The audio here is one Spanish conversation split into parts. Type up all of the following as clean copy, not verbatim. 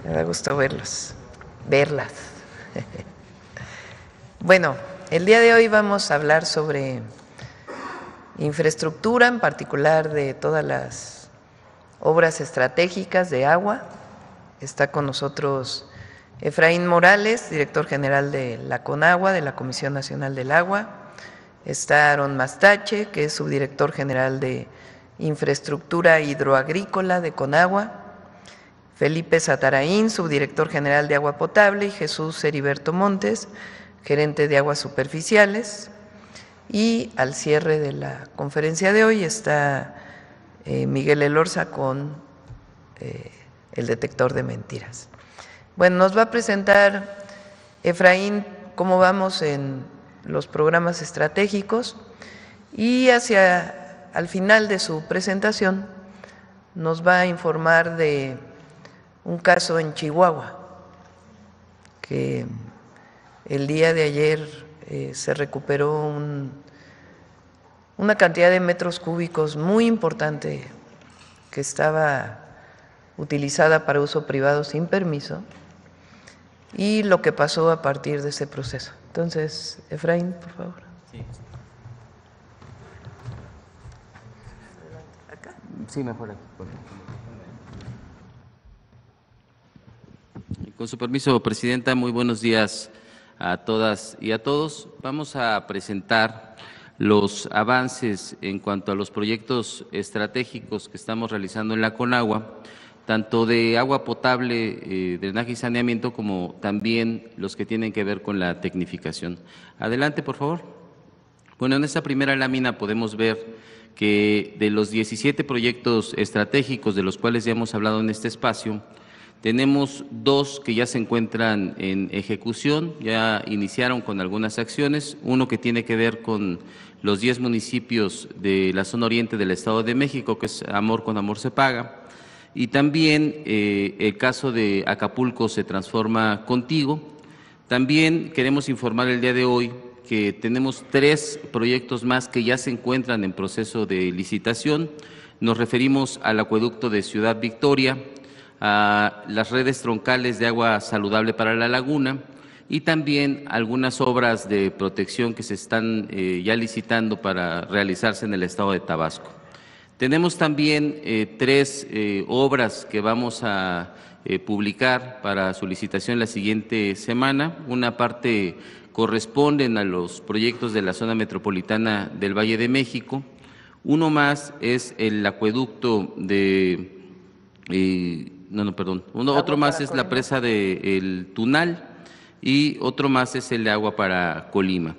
Me da gusto verlas. Bueno, el día de hoy vamos a hablar sobre infraestructura, en particular de todas las obras estratégicas de agua. Está con nosotros Efraín Morales, director general de la CONAGUA, de la Comisión Nacional del Agua. Está Aaron Mastache, que es subdirector general de Infraestructura Hidroagrícola de CONAGUA. Felipe Sataraín, subdirector general de Agua Potable, y Jesús Heriberto Montes, gerente de Aguas Superficiales. Y al cierre de la conferencia de hoy está Miguel Elorza con el detector de mentiras. Bueno, nos va a presentar Efraín cómo vamos en los programas estratégicos y al final de su presentación nos va a informar de un caso en Chihuahua, que el día de ayer se recuperó una cantidad de metros cúbicos muy importante que estaba utilizada para uso privado sin permiso y lo que pasó a partir de ese proceso. Entonces, Efraín, por favor. Sí. Sí, mejor aquí. Con su permiso, Presidenta, muy buenos días a todas y a todos. Vamos a presentar los avances en cuanto a los proyectos estratégicos que estamos realizando en la CONAGUA, tanto de agua potable, drenaje y saneamiento, como también los que tienen que ver con la tecnificación. Adelante, por favor. Bueno, en esta primera lámina podemos ver que de los 17 proyectos estratégicos de los cuales ya hemos hablado en este espacio, tenemos 2 que ya se encuentran en ejecución, ya iniciaron con algunas acciones, uno que tiene que ver con los 10 municipios de la zona oriente del Estado de México, que es Amor con Amor se paga, y también el caso de Acapulco se transforma contigo. También queremos informar el día de hoy que tenemos 3 proyectos más que ya se encuentran en proceso de licitación. Nos referimos al acueducto de Ciudad Victoria, a las redes troncales de agua saludable para la laguna y también algunas obras de protección que se están ya licitando para realizarse en el estado de Tabasco. Tenemos también 3 obras que vamos a publicar para su licitación la siguiente semana. Una parte corresponden a los proyectos de la zona metropolitana del Valle de México. Uno más es el acueducto de otro más es la presa del Tunal y otro más es el de agua para Colima.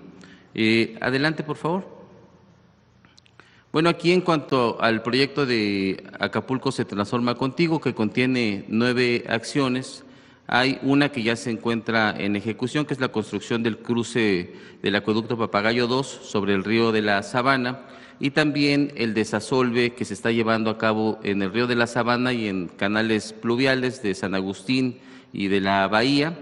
Adelante, por favor. Bueno, aquí en cuanto al proyecto de Acapulco se transforma contigo, que contiene 9 acciones, hay una que ya se encuentra en ejecución, que es la construcción del cruce del acueducto Papagayo 2 sobre el río de la Sabana, y también el desasolve que se está llevando a cabo en el río de la Sabana y en canales pluviales de San Agustín y de la Bahía.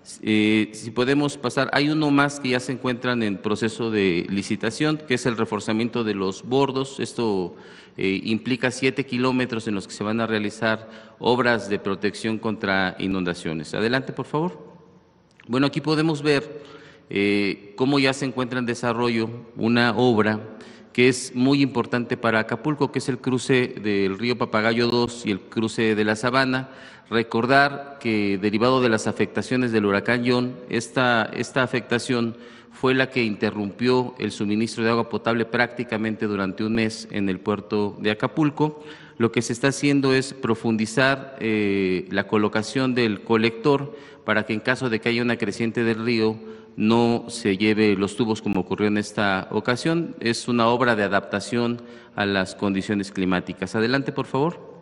Si podemos pasar, hay uno más que ya se encuentran en proceso de licitación, que es el reforzamiento de los bordos. Esto implica 7 kilómetros en los que se van a realizar obras de protección contra inundaciones. Adelante, por favor. Bueno, aquí podemos ver cómo ya se encuentra en desarrollo una obra que es muy importante para Acapulco, que es el cruce del río Papagayo 2 y el cruce de la Sabana. Recordar que derivado de las afectaciones del huracán John, esta afectación fue la que interrumpió el suministro de agua potable prácticamente durante un mes en el puerto de Acapulco. Lo que se está haciendo es profundizar la colocación del colector para que en caso de que haya una creciente del río no se lleve los tubos como ocurrió en esta ocasión. Es una obra de adaptación a las condiciones climáticas. Adelante, por favor.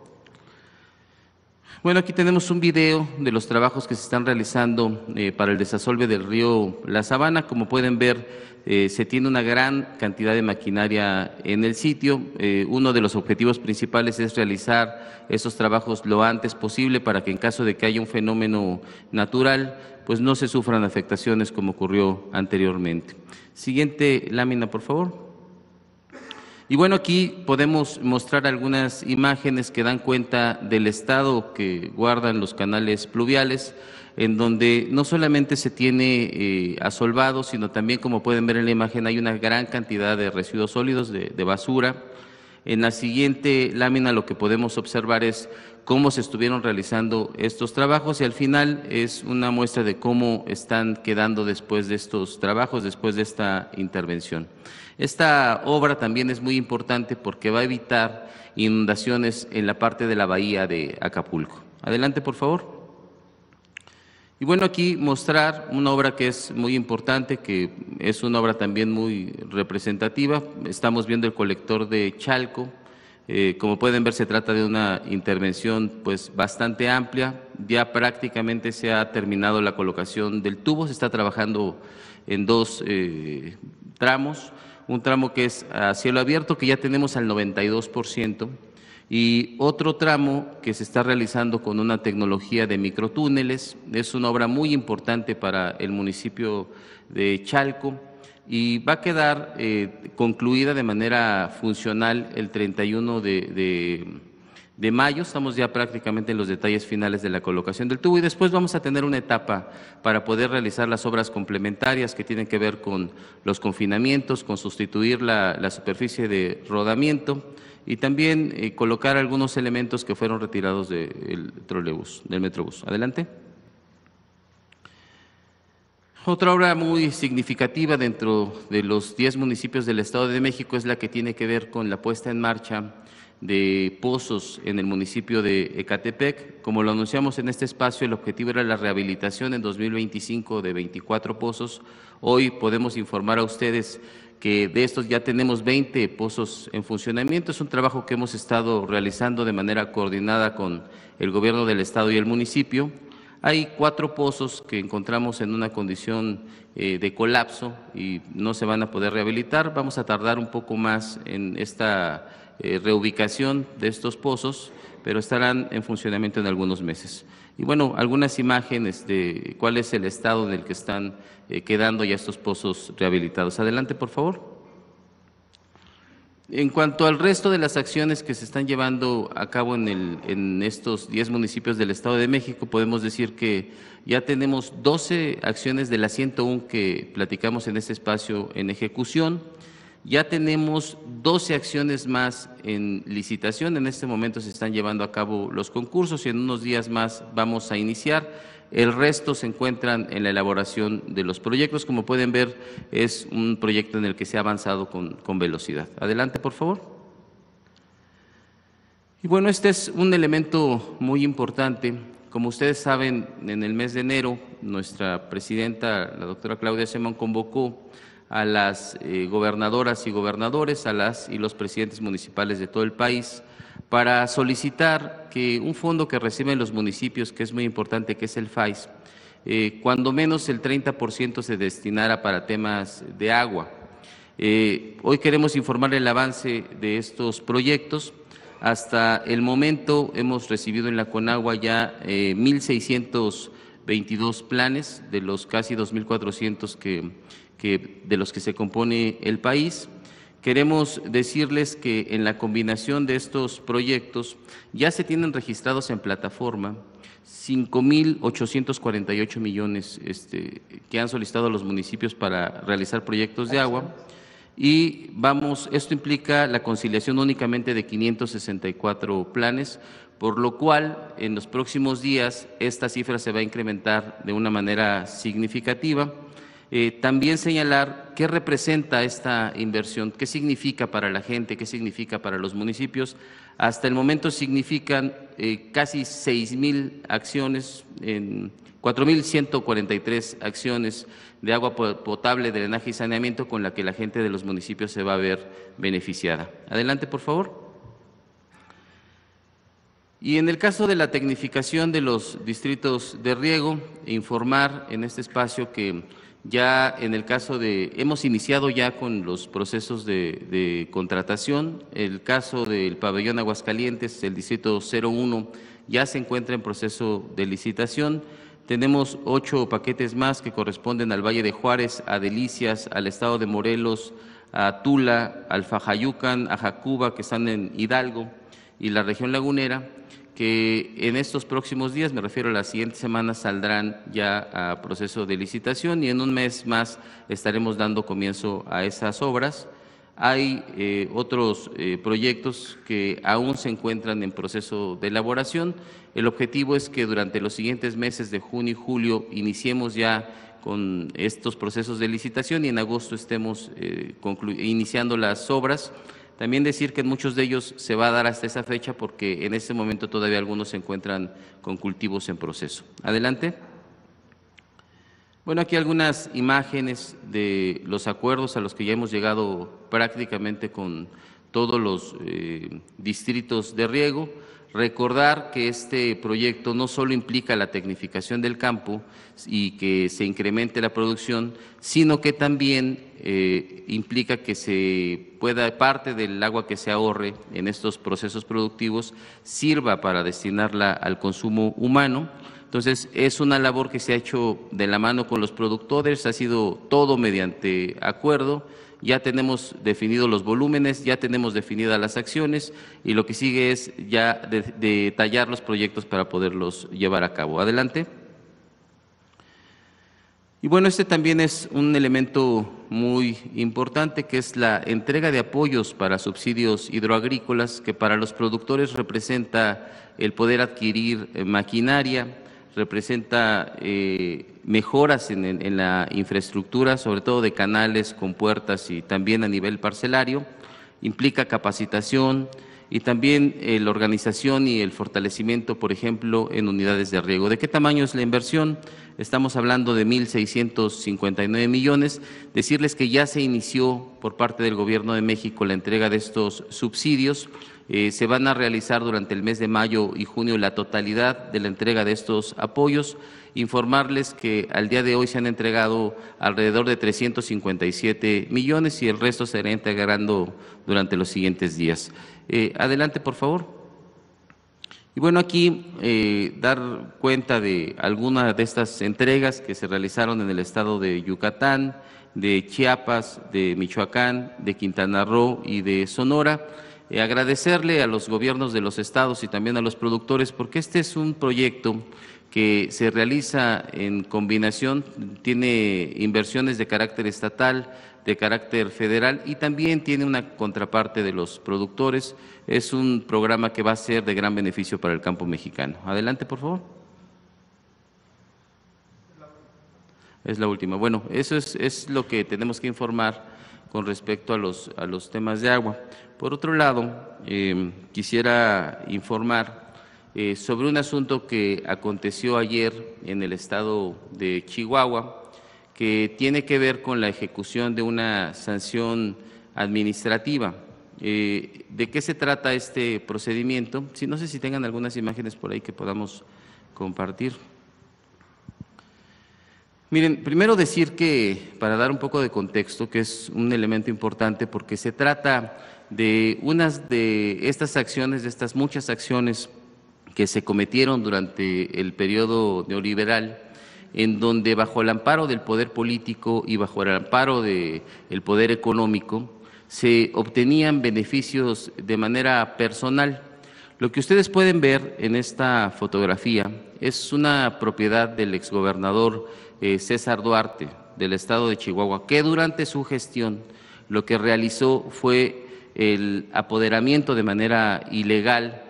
Bueno, aquí tenemos un video de los trabajos que se están realizando para el desasolve del río La Sabana. Como pueden ver, se tiene una gran cantidad de maquinaria en el sitio. Uno de los objetivos principales es realizar esos trabajos lo antes posible para que en caso de que haya un fenómeno natural, pues no se sufran afectaciones como ocurrió anteriormente. Siguiente lámina, por favor. Y bueno, aquí podemos mostrar algunas imágenes que dan cuenta del estado que guardan los canales pluviales, en donde no solamente se tiene asolvado, sino también, como pueden ver en la imagen, hay una gran cantidad de residuos sólidos, de basura. En la siguiente lámina lo que podemos observar es cómo se estuvieron realizando estos trabajos y al final es una muestra de cómo están quedando después de estos trabajos, después de esta intervención. Esta obra también es muy importante porque va a evitar inundaciones en la parte de la bahía de Acapulco. Adelante, por favor. Y bueno, aquí mostrar una obra que es muy importante, que es una obra también muy representativa. Estamos viendo el colector de Chalco. Como pueden ver, se trata de una intervención pues bastante amplia. Ya prácticamente se ha terminado la colocación del tubo. Se está trabajando en dos tramos. Un tramo que es a cielo abierto, que ya tenemos al 92%. Y otro tramo que se está realizando con una tecnología de microtúneles. Es una obra muy importante para el municipio de Chalco y va a quedar concluida de manera funcional el 31 de mayo. Estamos ya prácticamente en los detalles finales de la colocación del tubo y después vamos a tener una etapa para poder realizar las obras complementarias que tienen que ver con los confinamientos, con sustituir la superficie de rodamiento y también colocar algunos elementos que fueron retirados del trolebús, del Metrobús. Adelante. Otra obra muy significativa dentro de los 10 municipios del Estado de México es la que tiene que ver con la puesta en marcha de pozos en el municipio de Ecatepec. Como lo anunciamos en este espacio, el objetivo era la rehabilitación en 2025 de 24 pozos. Hoy podemos informar a ustedes que de estos ya tenemos 20 pozos en funcionamiento. Es un trabajo que hemos estado realizando de manera coordinada con el gobierno del estado y el municipio. Hay 4 pozos que encontramos en una condición de colapso y no se van a poder rehabilitar. Vamos a tardar un poco más en esta reubicación de estos pozos, pero estarán en funcionamiento en algunos meses. Y bueno, algunas imágenes de cuál es el estado en el que están quedando ya estos pozos rehabilitados. Adelante, por favor. En cuanto al resto de las acciones que se están llevando a cabo en estos 10 municipios del Estado de México, podemos decir que ya tenemos 12 acciones de las 101 que platicamos en este espacio en ejecución. Ya tenemos 12 acciones más en licitación. En este momento se están llevando a cabo los concursos y en unos días más vamos a iniciar. El resto se encuentran en la elaboración de los proyectos. Como pueden ver, es un proyecto en el que se ha avanzado con velocidad. Adelante, por favor. Y bueno, este es un elemento muy importante. Como ustedes saben, en el mes de enero, nuestra presidenta, la doctora Claudia Sheinbaum, convocó a las gobernadoras y gobernadores, a las y los presidentes municipales de todo el país, para solicitar que un fondo que reciben los municipios, que es muy importante, que es el FAIS, cuando menos el 30% se destinara para temas de agua. Hoy queremos informar el avance de estos proyectos. Hasta el momento hemos recibido en la Conagua ya 1,622 planes de los casi 2,400 de los que se compone el país. Queremos decirles que en la combinación de estos proyectos ya se tienen registrados en plataforma 5,848 millones que han solicitado los municipios para realizar proyectos de agua y esto implica la conciliación únicamente de 564 planes, por lo cual en los próximos días esta cifra se va a incrementar de una manera significativa. También señalar qué representa esta inversión, qué significa para la gente, qué significa para los municipios. Hasta el momento significan casi 6,000 acciones, 4,143 acciones de agua potable, drenaje y saneamiento con la que la gente de los municipios se va a ver beneficiada. Adelante, por favor. Y en el caso de la tecnificación de los distritos de riego, informar en este espacio que ya en el caso hemos iniciado ya con los procesos de contratación. El caso del pabellón Aguascalientes, el distrito 01, ya se encuentra en proceso de licitación. Tenemos 8 paquetes más que corresponden al Valle de Juárez, a Delicias, al estado de Morelos, a Tula, Alfajayucan, a Jacuba, que están en Hidalgo, y la región lagunera, que en estos próximos días, me refiero a las siguientes semanas, saldrán ya a proceso de licitación y en un mes más estaremos dando comienzo a esas obras. Hay otros proyectos que aún se encuentran en proceso de elaboración. El objetivo es que durante los siguientes meses de junio y julio iniciemos ya con estos procesos de licitación y en agosto estemos iniciando las obras. También decir que en muchos de ellos se va a dar hasta esa fecha porque en este momento todavía algunos se encuentran con cultivos en proceso. Adelante. Bueno, aquí algunas imágenes de los acuerdos a los que ya hemos llegado prácticamente con todos los distritos de riego. Recordar que este proyecto no solo implica la tecnificación del campo y que se incremente la producción, sino que también implica que se pueda, parte del agua que se ahorre en estos procesos productivos, sirva para destinarla al consumo humano. Entonces, es una labor que se ha hecho de la mano con los productores, ha sido todo mediante acuerdo. Ya tenemos definidos los volúmenes, ya tenemos definidas las acciones y lo que sigue es ya detallar los proyectos para poderlos llevar a cabo. Adelante. Y bueno, este también es un elemento muy importante, que es la entrega de apoyos para subsidios hidroagrícolas, que para los productores representa el poder adquirir maquinaria, representa mejoras en la infraestructura, sobre todo de canales, compuertas y también a nivel parcelario, implica capacitación y también la organización y el fortalecimiento, por ejemplo, en unidades de riego. ¿De qué tamaño es la inversión? Estamos hablando de 1.659 millones. Decirles que ya se inició por parte del Gobierno de México la entrega de estos subsidios. Se van a realizar durante el mes de mayo y junio la totalidad de la entrega de estos apoyos. Informarles que al día de hoy se han entregado alrededor de 357 millones y el resto se irá integrando durante los siguientes días. Adelante, por favor. Y bueno, aquí dar cuenta de algunas de estas entregas que se realizaron en el estado de Yucatán, de Chiapas, de Michoacán, de Quintana Roo y de Sonora. Agradecerle a los gobiernos de los estados y también a los productores porque este es un proyecto que se realiza en combinación, tiene inversiones de carácter estatal, de carácter federal y también tiene una contraparte de los productores. Es un programa que va a ser de gran beneficio para el campo mexicano. Adelante, por favor. Es la última. Bueno, eso es lo que tenemos que informar con respecto a los temas de agua. Por otro lado, quisiera informar sobre un asunto que aconteció ayer en el estado de Chihuahua, que tiene que ver con la ejecución de una sanción administrativa. ¿De qué se trata este procedimiento? No sé si tengan algunas imágenes por ahí que podamos compartir. Miren, primero decir que, para dar un poco de contexto, que es un elemento importante porque se trata de unas de estas acciones, de estas muchas acciones que se cometieron durante el periodo neoliberal, en donde bajo el amparo del poder político y bajo el amparo del poder económico se obtenían beneficios de manera personal. Lo que ustedes pueden ver en esta fotografía es una propiedad del exgobernador César Duarte del estado de Chihuahua, que durante su gestión lo que realizó fue el apoderamiento de manera ilegal.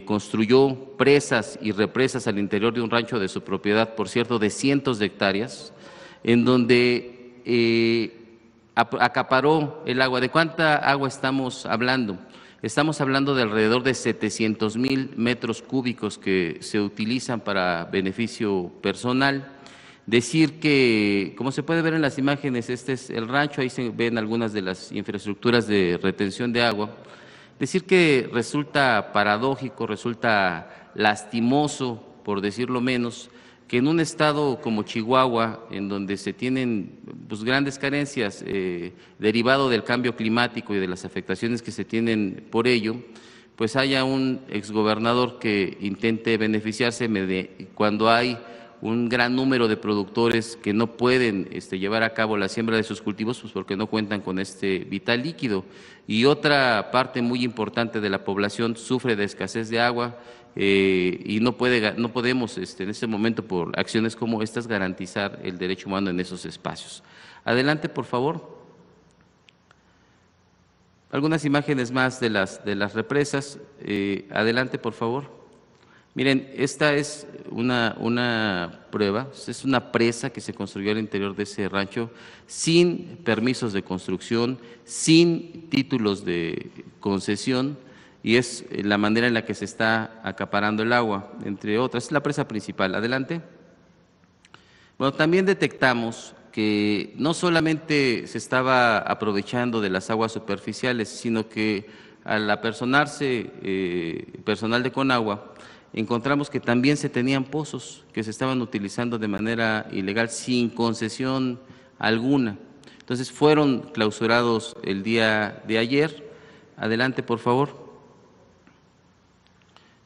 Construyó presas y represas al interior de un rancho de su propiedad, por cierto, de cientos de hectáreas, en donde acaparó el agua. ¿De cuánta agua estamos hablando? Estamos hablando de alrededor de 700,000 metros cúbicos que se utilizan para beneficio personal. Decir que, como se puede ver en las imágenes, este es el rancho, ahí se ven algunas de las infraestructuras de retención de agua. Decir que resulta paradójico, resulta lastimoso, por decirlo menos, que en un estado como Chihuahua, en donde se tienen grandes carencias derivado del cambio climático y de las afectaciones que se tienen por ello, pues haya un exgobernador que intente beneficiarse cuando hay un gran número de productores que no pueden llevar a cabo la siembra de sus cultivos pues porque no cuentan con este vital líquido. Y otra parte muy importante de la población sufre de escasez de agua y no podemos en este momento por acciones como estas garantizar el derecho humano en esos espacios. Adelante, por favor. Algunas imágenes más de las represas. Adelante, por favor. Miren, esta es una prueba, es una presa que se construyó al interior de ese rancho sin permisos de construcción, sin títulos de concesión, y es la manera en la que se está acaparando el agua, entre otras. Es la presa principal. Adelante. Bueno, también detectamos que no solamente se estaba aprovechando de las aguas superficiales, sino que al apersonarse personal de Conagua, encontramos que también se tenían pozos que se estaban utilizando de manera ilegal, sin concesión alguna. Entonces fueron clausurados el día de ayer. Adelante, por favor.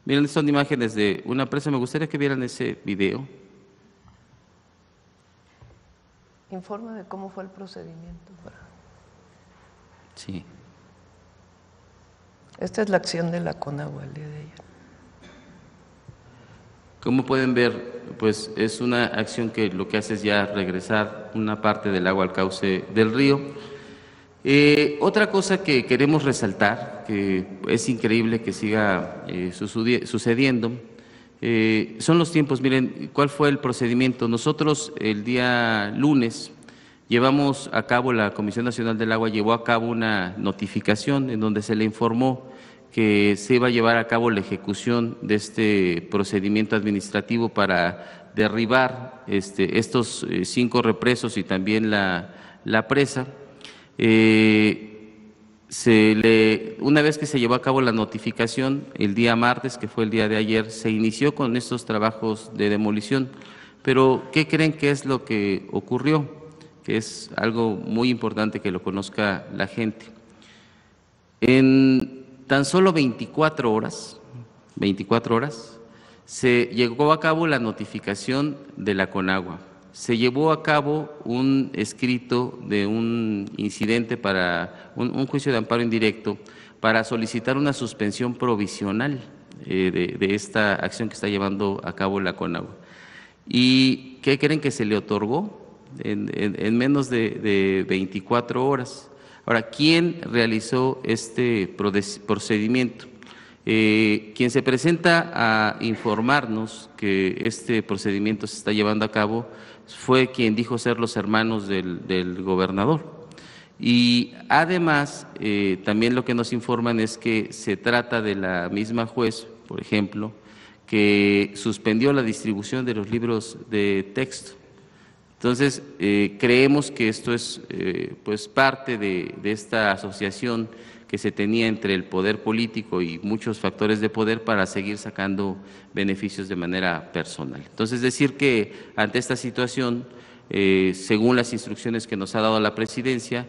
Miren, son imágenes de una presa. Me gustaría que vieran ese video. Informe de cómo fue el procedimiento. Sí. Esta es la acción de la Conagua el día de ayer. Como pueden ver, pues es una acción que lo que hace es ya regresar una parte del agua al cauce del río. Otra cosa que queremos resaltar, que es increíble que siga sucediendo, son los tiempos. Miren, ¿cuál fue el procedimiento? Nosotros el día lunes llevamos a cabo, la Comisión Nacional del Agua llevó a cabo una notificación en donde se le informó que se iba a llevar a cabo la ejecución de este procedimiento administrativo para derribar estos 5 represos y también la presa. Una vez que se llevó a cabo la notificación, el día martes, que fue el día de ayer, se inició con estos trabajos de demolición. Pero, ¿qué creen que es lo que ocurrió? Que es algo muy importante que lo conozca la gente. En tan solo 24 horas, se llevó a cabo la notificación de la Conagua. Se llevó a cabo un escrito de un incidente para un juicio de amparo indirecto para solicitar una suspensión provisional de esta acción que está llevando a cabo la Conagua. ¿Y qué creen que se le otorgó? En menos de 24 horas. Ahora, ¿quién realizó este procedimiento? Quien se presenta a informarnos que este procedimiento se está llevando a cabo fue quien dijo ser los hermanos del gobernador. Y además, también lo que nos informan es que se trata de la misma juez, por ejemplo, que suspendió la distribución de los libros de texto. Entonces, creemos que esto es pues parte de esta asociación que se tenía entre el poder político y muchos factores de poder para seguir sacando beneficios de manera personal. Entonces, decir que ante esta situación, según las instrucciones que nos ha dado la presidenta,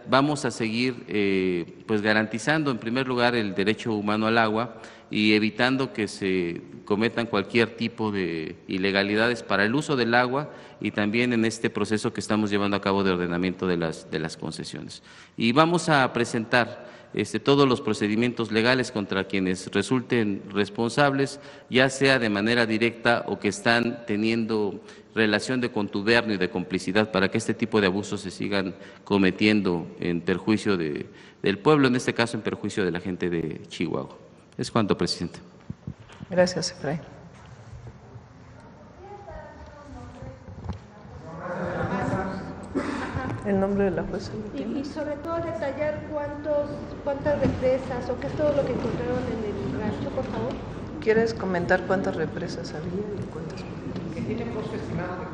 vamos a seguir pues garantizando en primer lugar el derecho humano al agua y evitando que se cometan cualquier tipo de ilegalidades para el uso del agua y también en este proceso que estamos llevando a cabo de ordenamiento de las concesiones. Y vamos a presentar todos los procedimientos legales contra quienes resulten responsables, ya sea de manera directa o que están teniendo relación de contubernio y de complicidad para que este tipo de abusos se sigan cometiendo en perjuicio del pueblo, en este caso en perjuicio de la gente de Chihuahua. Es cuanto, presidente. Gracias, Efraín. El nombre de la jueza. Y sobre todo detallar cuántas represas o qué es todo lo que encontraron en el rancho, por favor. ¿Quieres comentar cuántas represas había y cuántas? ¿Qué tiene costo estimado de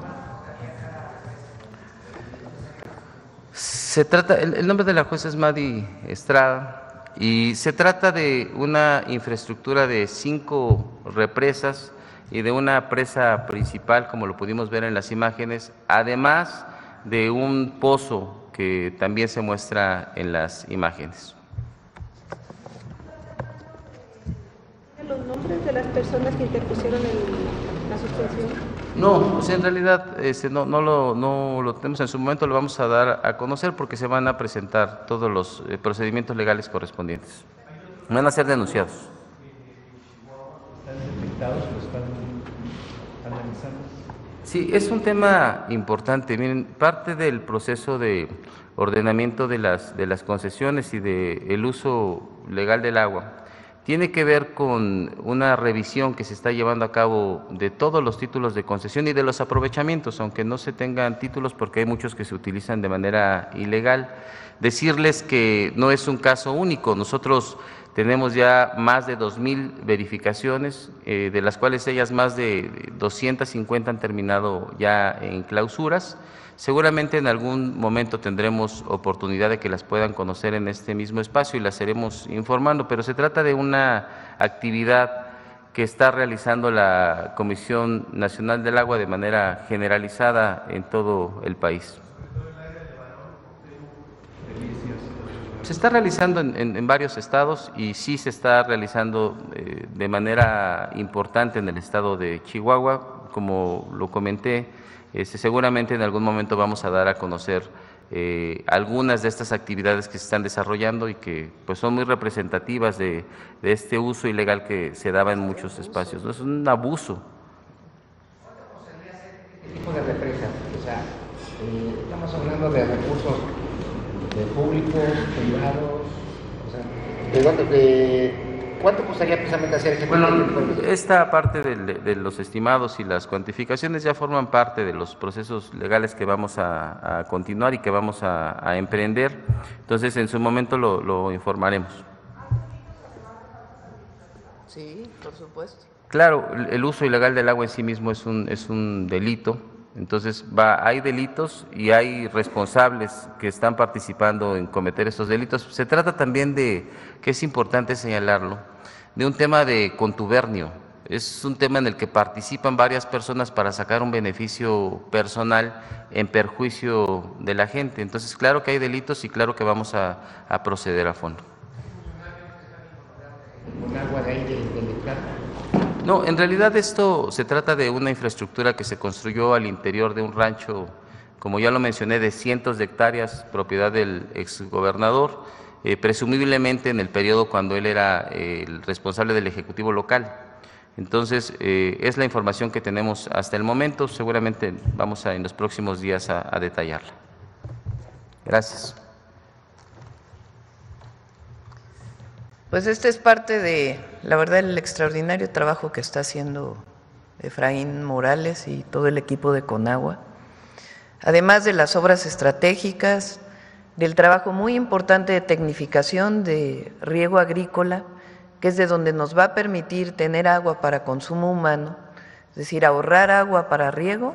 Se trata, el nombre de la jueza es Madi Estrada y se trata de una infraestructura de 5 represas y de una presa principal, como lo pudimos ver en las imágenes, además de un pozo que también se muestra en las imágenes. ¿Los nombres de las personas que interpusieron la suspensión? No, o sea, en realidad no lo tenemos en su momento, lo vamos a dar a conocer porque se van a presentar todos los procedimientos legales correspondientes. Van a ser denunciados. ¿Están detectados o están analizando? Sí, es un tema importante. Miren, parte del proceso de ordenamiento de las concesiones y del uso legal del agua tiene que ver con una revisión que se está llevando a cabo de todos los títulos de concesión y de los aprovechamientos, aunque no se tengan títulos porque hay muchos que se utilizan de manera ilegal. Decirles que no es un caso único. Nosotros tenemos ya más de 2,000 verificaciones, de las cuales ellas más de 250 han terminado ya en clausuras. Seguramente en algún momento tendremos oportunidad de que las puedan conocer en este mismo espacio y las iremos informando, pero se trata de una actividad que está realizando la Comisión Nacional del Agua de manera generalizada en todo el país. Se está realizando en varios estados y sí se está realizando de manera importante en el estado de Chihuahua, como lo comenté. Seguramente en algún momento vamos a dar a conocer algunas de estas actividades que se están desarrollando y que pues son muy representativas de este uso ilegal que se daba en muchos espacios, ¿no? Es un abuso. ¿Qué tipo de represas? O sea, estamos hablando de recursos públicos, privados, o sea, ¿cuánto costaría precisamente hacer este Bueno, tipo de esta parte de los estimados y las cuantificaciones ya forman parte de los procesos legales que vamos a continuar y que vamos a emprender. Entonces, en su momento lo informaremos. Sí, por supuesto. Claro, el uso ilegal del agua en sí mismo es un delito. Entonces, hay delitos y hay responsables que están participando en cometer estos delitos. Se trata también que es importante señalarlo, de un tema de contubernio. Es un tema en el que participan varias personas para sacar un beneficio personal en perjuicio de la gente. Entonces, claro que hay delitos y claro que vamos a proceder a fondo. con agua de ahí del Eclán? No, en realidad esto se trata de una infraestructura que se construyó al interior de un rancho, como ya lo mencioné, de cientos de hectáreas, propiedad del exgobernador, presumiblemente en el periodo cuando él era el responsable del Ejecutivo local. Entonces, es la información que tenemos hasta el momento, seguramente vamos en los próximos días a detallarla. Gracias. Pues este es parte de, la verdad, el extraordinario trabajo que está haciendo Efraín Morales y todo el equipo de Conagua, además de las obras estratégicas, del trabajo muy importante de tecnificación de riego agrícola, que es de donde nos va a permitir tener agua para consumo humano, es decir, ahorrar agua para riego,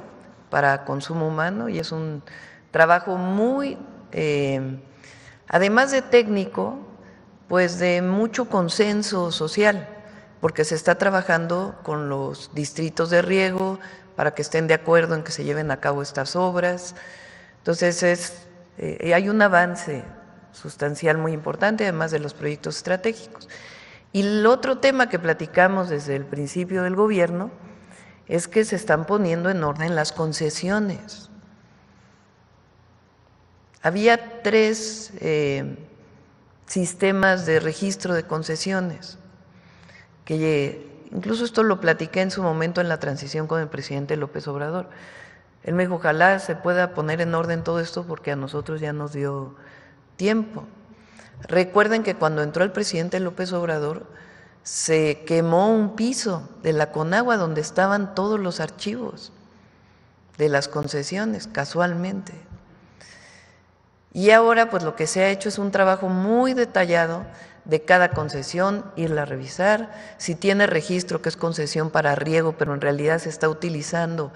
para consumo humano, y es un trabajo muy, además de técnico, pues de mucho consenso social, porque se está trabajando con los distritos de riego para que estén de acuerdo en que se lleven a cabo estas obras. Entonces, hay un avance sustancial muy importante, además de los proyectos estratégicos. Y el otro tema que platicamos desde el principio del gobierno es que se están poniendo en orden las concesiones. Había 3 sistemas de registro de concesiones, que incluso esto lo platiqué en su momento en la transición con el presidente López Obrador. Él me dijo, ojalá se pueda poner en orden todo esto porque a nosotros ya nos dio tiempo. Recuerden que cuando entró el presidente López Obrador, se quemó un piso de la Conagua donde estaban todos los archivos de las concesiones, casualmente. Y ahora pues lo que se ha hecho es un trabajo muy detallado de cada concesión, irla a revisar, si tiene registro que es concesión para riego, pero en realidad se está utilizando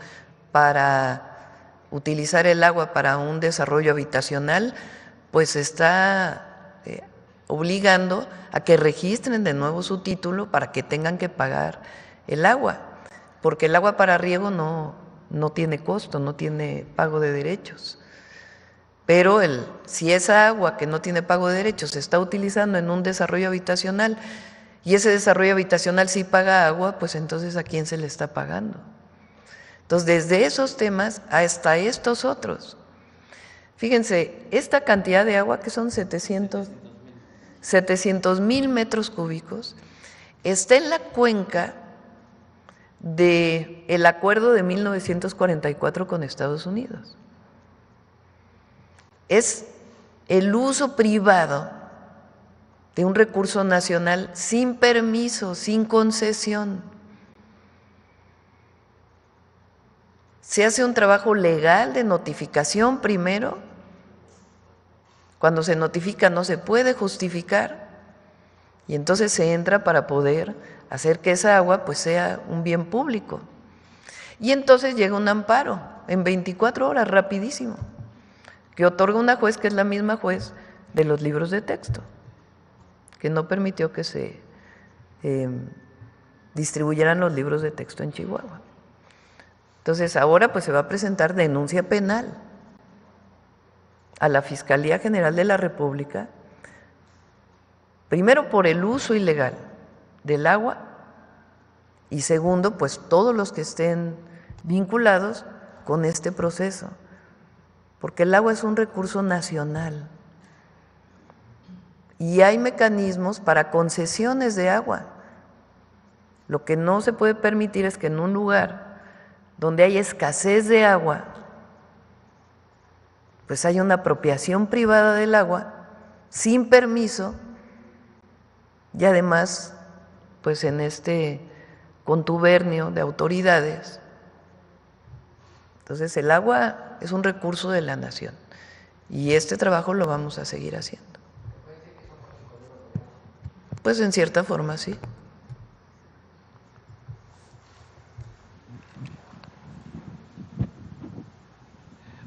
para utilizar el agua para un desarrollo habitacional, pues se está obligando a que registren de nuevo su título para que tengan que pagar el agua, porque el agua para riego no tiene costo, no tiene pago de derechos. Pero si esa agua que no tiene pago de derechos se está utilizando en un desarrollo habitacional y ese desarrollo habitacional sí paga agua, pues entonces ¿a quién se le está pagando? Entonces, desde esos temas hasta estos otros. Fíjense, esta cantidad de agua, que son 700,000 metros cúbicos, está en la cuenca del acuerdo de 1944 con Estados Unidos. Es el uso privado de un recurso nacional sin permiso, sin concesión. Se hace un trabajo legal de notificación primero. Cuando se notifica no se puede justificar y entonces se entra para poder hacer que esa agua pues sea un bien público. Y entonces llega un amparo en 24 horas, rapidísimo, que otorga una juez que es la misma juez de los libros de texto, que no permitió que se distribuyeran los libros de texto en Chihuahua. Entonces ahora pues se va a presentar denuncia penal a la Fiscalía General de la República, primero por el uso ilegal del agua y segundo, pues todos los que estén vinculados con este proceso, porque el agua es un recurso nacional y hay mecanismos para concesiones de agua. Lo que no se puede permitir es que en un lugar donde hay escasez de agua, pues hay una apropiación privada del agua sin permiso y además pues en este contubernio de autoridades. Entonces el agua es un recurso de la nación y este trabajo lo vamos a seguir haciendo. Pues en cierta forma sí.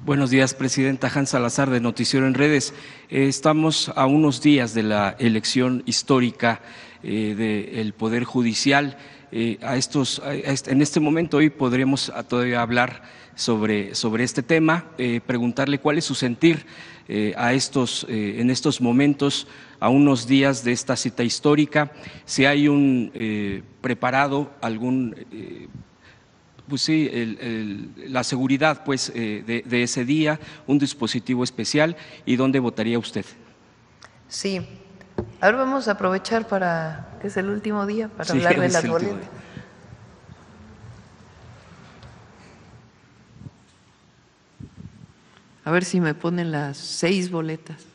Buenos días, Presidenta. Hans Salazar, de Noticiero en Redes. Estamos a unos días de la elección histórica del Poder Judicial. En este momento hoy podremos todavía hablar sobre este tema, preguntarle cuál es su sentir en estos momentos, a unos días de esta cita histórica, si hay preparado algún… Pues sí, la seguridad pues, de ese día, un dispositivo especial, ¿y dónde votaría usted? Sí, ahora vamos a aprovechar que es el último día, para hablar de las boletas. A ver si me ponen las 6 boletas.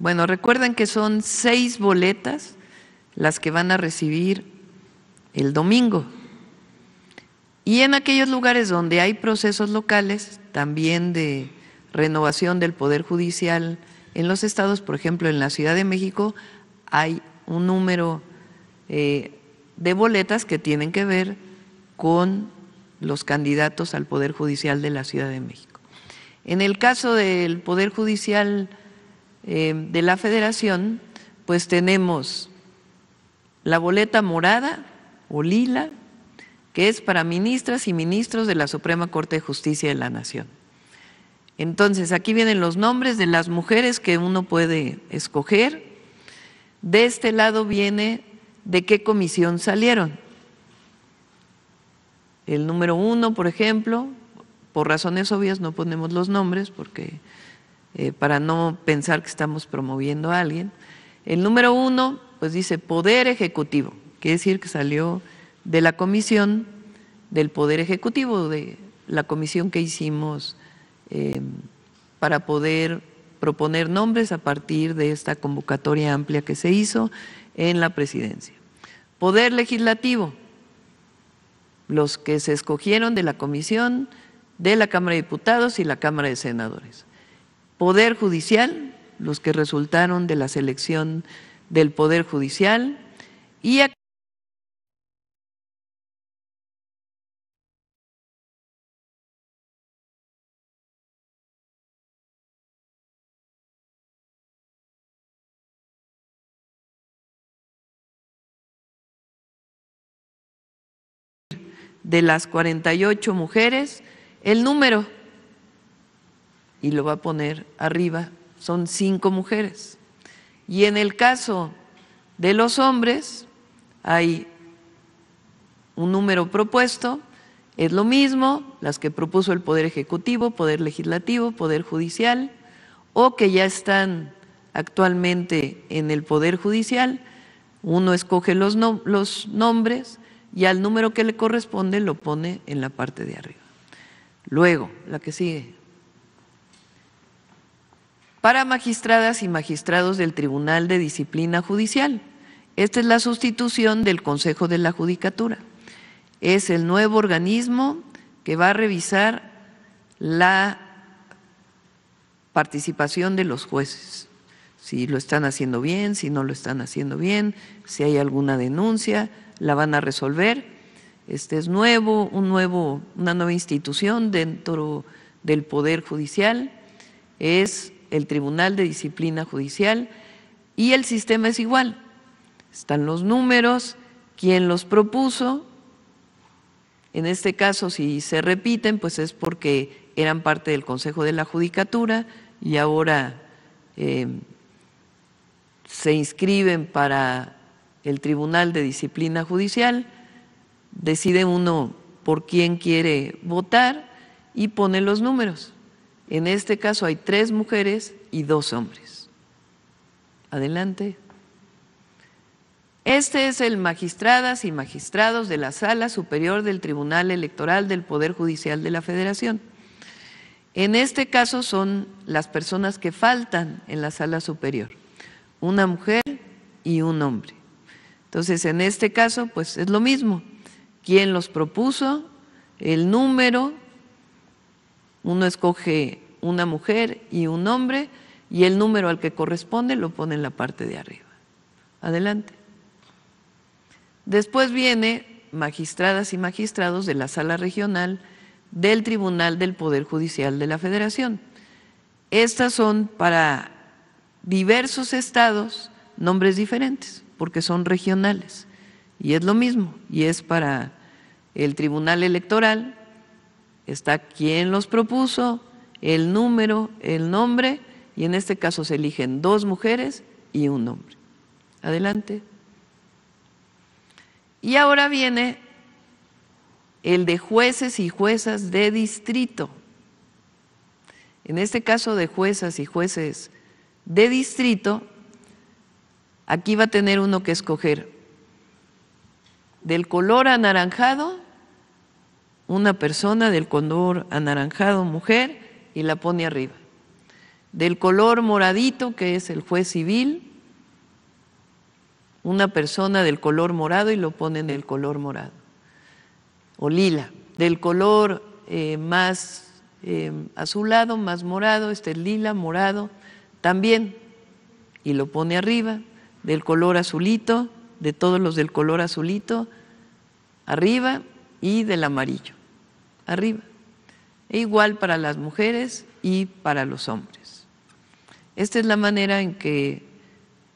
Bueno, recuerden que son 6 boletas las que van a recibir el domingo. Y en aquellos lugares donde hay procesos locales, también de renovación del Poder Judicial en los estados, por ejemplo, en la Ciudad de México, hay un número de boletas que tienen que ver con los candidatos al Poder Judicial de la Ciudad de México. En el caso del Poder Judicial de la Federación, pues tenemos la boleta morada o lila, que es para ministras y ministros de la Suprema Corte de Justicia de la Nación. Entonces, aquí vienen los nombres de las mujeres que uno puede escoger. De este lado viene de qué comisión salieron. El número 1, por ejemplo, por razones obvias no ponemos los nombres porque para no pensar que estamos promoviendo a alguien. El número 1, pues dice Poder Ejecutivo, quiere decir que salió de la comisión del Poder Ejecutivo, de la comisión que hicimos para poder proponer nombres a partir de esta convocatoria amplia que se hizo en la presidencia. Poder Legislativo, los que se escogieron de la comisión de la Cámara de Diputados y la Cámara de Senadores. Poder Judicial, los que resultaron de la selección del Poder Judicial, y de las 48 mujeres, el número, y lo va a poner arriba son 5 mujeres. Y en el caso de los hombres hay un número propuesto, es lo mismo, las que propuso el Poder Ejecutivo, Poder Legislativo, Poder Judicial, o que ya están actualmente en el Poder Judicial. Uno escoge los nombres y al número que le corresponde lo pone en la parte de arriba. Luego, la que sigue. Para magistradas y magistrados del Tribunal de Disciplina Judicial. Esta es la sustitución del Consejo de la Judicatura. Es el nuevo organismo que va a revisar la participación de los jueces, si lo están haciendo bien, si no lo están haciendo bien, si hay alguna denuncia, la van a resolver. Este es nuevo, una nueva institución dentro del Poder Judicial, es el Tribunal de Disciplina Judicial y el sistema es igual. Están los números, quién los propuso. En este caso, si se repiten, pues es porque eran parte del Consejo de la Judicatura y ahora se inscriben para el Tribunal de Disciplina Judicial, decide uno por quién quiere votar y pone los números. En este caso hay 3 mujeres y 2 hombres. Adelante. Este es el magistradas y magistrados de la Sala Superior del Tribunal Electoral del Poder Judicial de la Federación. En este caso son las personas que faltan en la Sala Superior, una mujer y un hombre. Entonces, en este caso, pues es lo mismo. ¿Quién los propuso? El número, uno escoge una mujer y un hombre y el número al que corresponde lo pone en la parte de arriba. Adelante. Después viene magistradas y magistrados de la Sala Regional del Tribunal del Poder Judicial de la Federación. Estas son para diversos estados nombres diferentes, porque son regionales. Y es lo mismo, y es para el Tribunal Electoral, está quién los propuso, el número, el nombre, y en este caso se eligen 2 mujeres y un hombre. Adelante. Y ahora viene el de jueces y juezas de distrito. En este caso de juezas y jueces de distrito, aquí va a tener uno que escoger del color anaranjado, una persona del color anaranjado, mujer, y la pone arriba. Del color moradito, que es el juez civil, una persona del color morado y lo pone en el color morado. O lila, del color más azulado, más morado, este es lila, morado, también, y lo pone arriba. Del color azulito, de todos los del color azulito, arriba, y del amarillo, arriba. E igual para las mujeres y para los hombres. Esta es la manera en que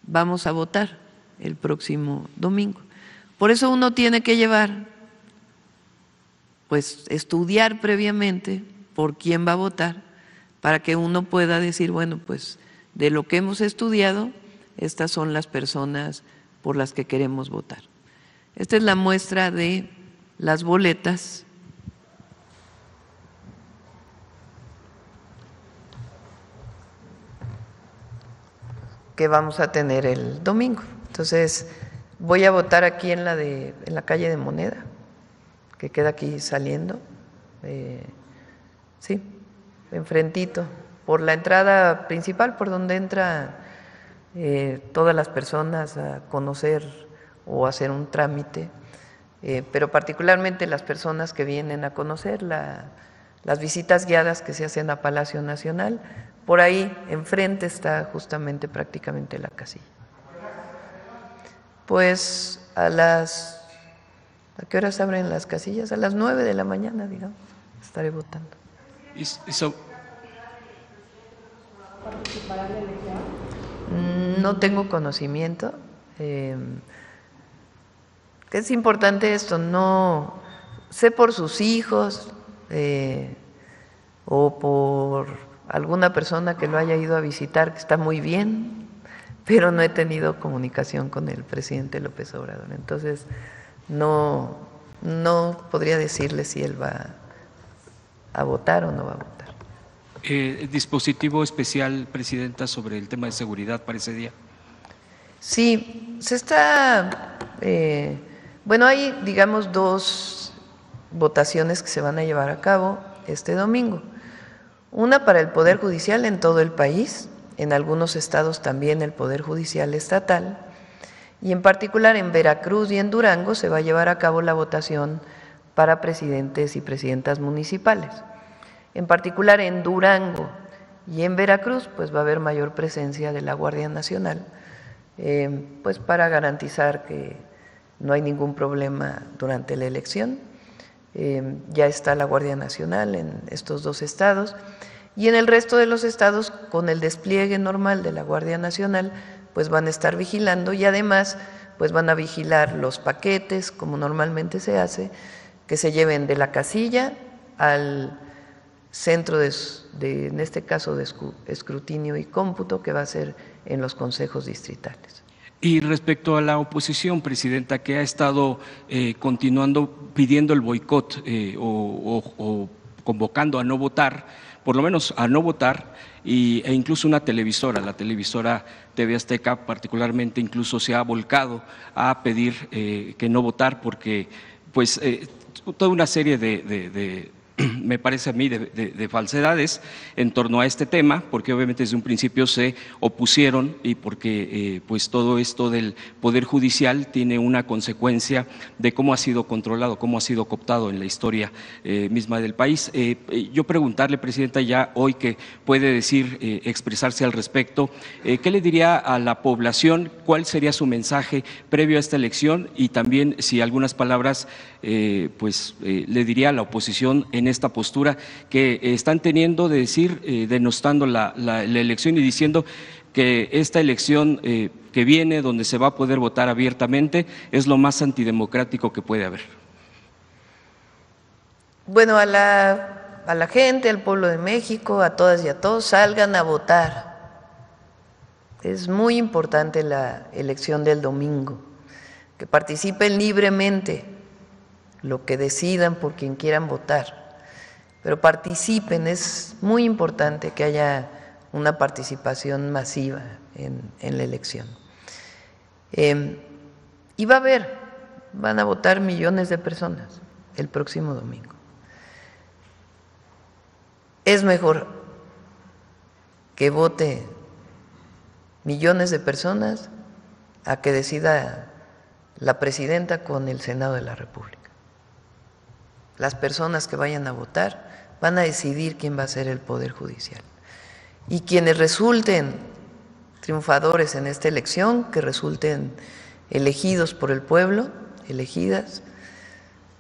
vamos a votar el próximo domingo. Por eso uno tiene que llevar, pues estudiar previamente por quién va a votar, para que uno pueda decir, bueno, pues de lo que hemos estudiado, estas son las personas por las que queremos votar. Esta es la muestra de las boletas que vamos a tener el domingo. Entonces, voy a votar aquí en la calle de Moneda, que queda aquí saliendo, sí, enfrentito, por la entrada principal, por donde entra todas las personas a conocer o hacer un trámite, pero particularmente las personas que vienen a conocer las visitas guiadas que se hacen a Palacio Nacional. Por ahí enfrente está justamente prácticamente la casilla. Pues ¿a qué horas abren las casillas? A las 9 de la mañana, digamos, estaré votando. ¿Participará en la elección? No tengo conocimiento. Es importante esto, no sé por sus hijos o por alguna persona que lo haya ido a visitar, que está muy bien, pero no he tenido comunicación con el presidente López Obrador. Entonces, no podría decirle si él va a votar o no va a votar. ¿Dispositivo especial, Presidenta, sobre el tema de seguridad para ese día? Sí, se está… bueno, hay, digamos, 2 votaciones que se van a llevar a cabo este domingo. Una para el Poder Judicial en todo el país, en algunos estados también el Poder Judicial estatal, y en particular en Veracruz y en Durango se va a llevar a cabo la votación para presidentes y presidentas municipales. En particular en Durango y en Veracruz, pues va a haber mayor presencia de la Guardia Nacional, pues para garantizar que no hay ningún problema durante la elección. Ya está la Guardia Nacional en estos 2 estados, y en el resto de los estados, con el despliegue normal de la Guardia Nacional, pues van a estar vigilando, y además pues van a vigilar los paquetes, como normalmente se hace, que se lleven de la casilla al centro en este caso de escrutinio y cómputo, que va a ser en los consejos distritales. Y respecto a la oposición, Presidenta, que ha estado continuando pidiendo el boicot o convocando a no votar, por lo menos a no votar, e incluso una televisora, la televisora TV Azteca particularmente, incluso se ha volcado a pedir que no votar porque pues toda una serie me parece a mí, de falsedades en torno a este tema, porque obviamente desde un principio se opusieron y porque pues todo esto del Poder Judicial tiene una consecuencia de cómo ha sido controlado, cómo ha sido cooptado en la historia misma del país. Yo preguntarle, Presidenta, ya hoy que puede decir, expresarse al respecto, ¿qué le diría a la población? ¿Cuál sería su mensaje previo a esta elección? Y también si algunas palabras le diría a la oposición en esta postura que están teniendo de decir, denostando la elección y diciendo que esta elección que viene, donde se va a poder votar abiertamente, es lo más antidemocrático que puede haber. Bueno, a la gente, al pueblo de México, a todas y a todos, salgan a votar. Es muy importante la elección del domingo, que participen libremente, lo que decidan por quien quieran votar, pero participen. Es muy importante que haya una participación masiva en la elección. Y van a votar millones de personas el próximo domingo. Es mejor que vote millones de personas a que decida la presidenta con el Senado de la República. Las personas que vayan a votar van a decidir quién va a ser el Poder Judicial. Y quienes resulten triunfadores en esta elección, que resulten elegidos por el pueblo, elegidas,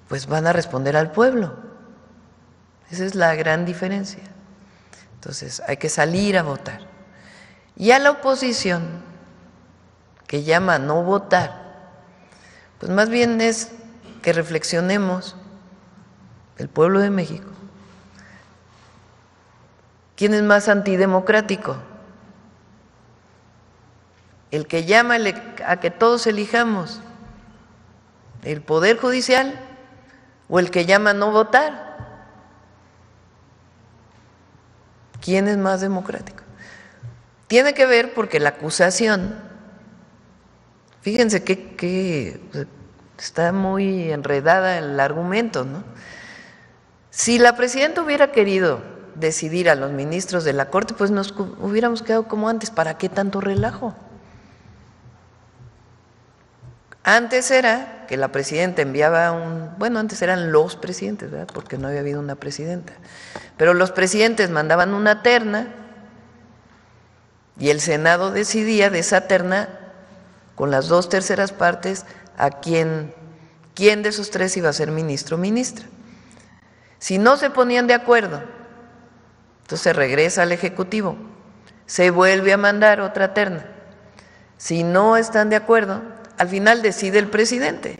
pues van a responder al pueblo. Esa es la gran diferencia. Entonces hay que salir a votar. Y a la oposición, que llama a no votar, pues más bien es que reflexionemos, el pueblo de México, ¿quién es más antidemocrático? ¿El que llama a que todos elijamos el Poder Judicial o el que llama a no votar? ¿Quién es más democrático? Tiene que ver porque la acusación, fíjense que está muy enredada el argumento, ¿no? Si la presidenta hubiera querido decidir a los ministros de la Corte, pues nos hubiéramos quedado como antes. ¿Para qué tanto relajo? Antes era que la presidenta enviaba antes eran los presidentes, ¿verdad? Porque no había habido una presidenta. Pero los presidentes mandaban una terna y el Senado decidía de esa terna, con las 2/3 partes, a quién de esos 3 iba a ser ministro o ministra. Si no se ponían de acuerdo, entonces regresa al Ejecutivo, se vuelve a mandar otra terna. Si no están de acuerdo, al final decide el presidente.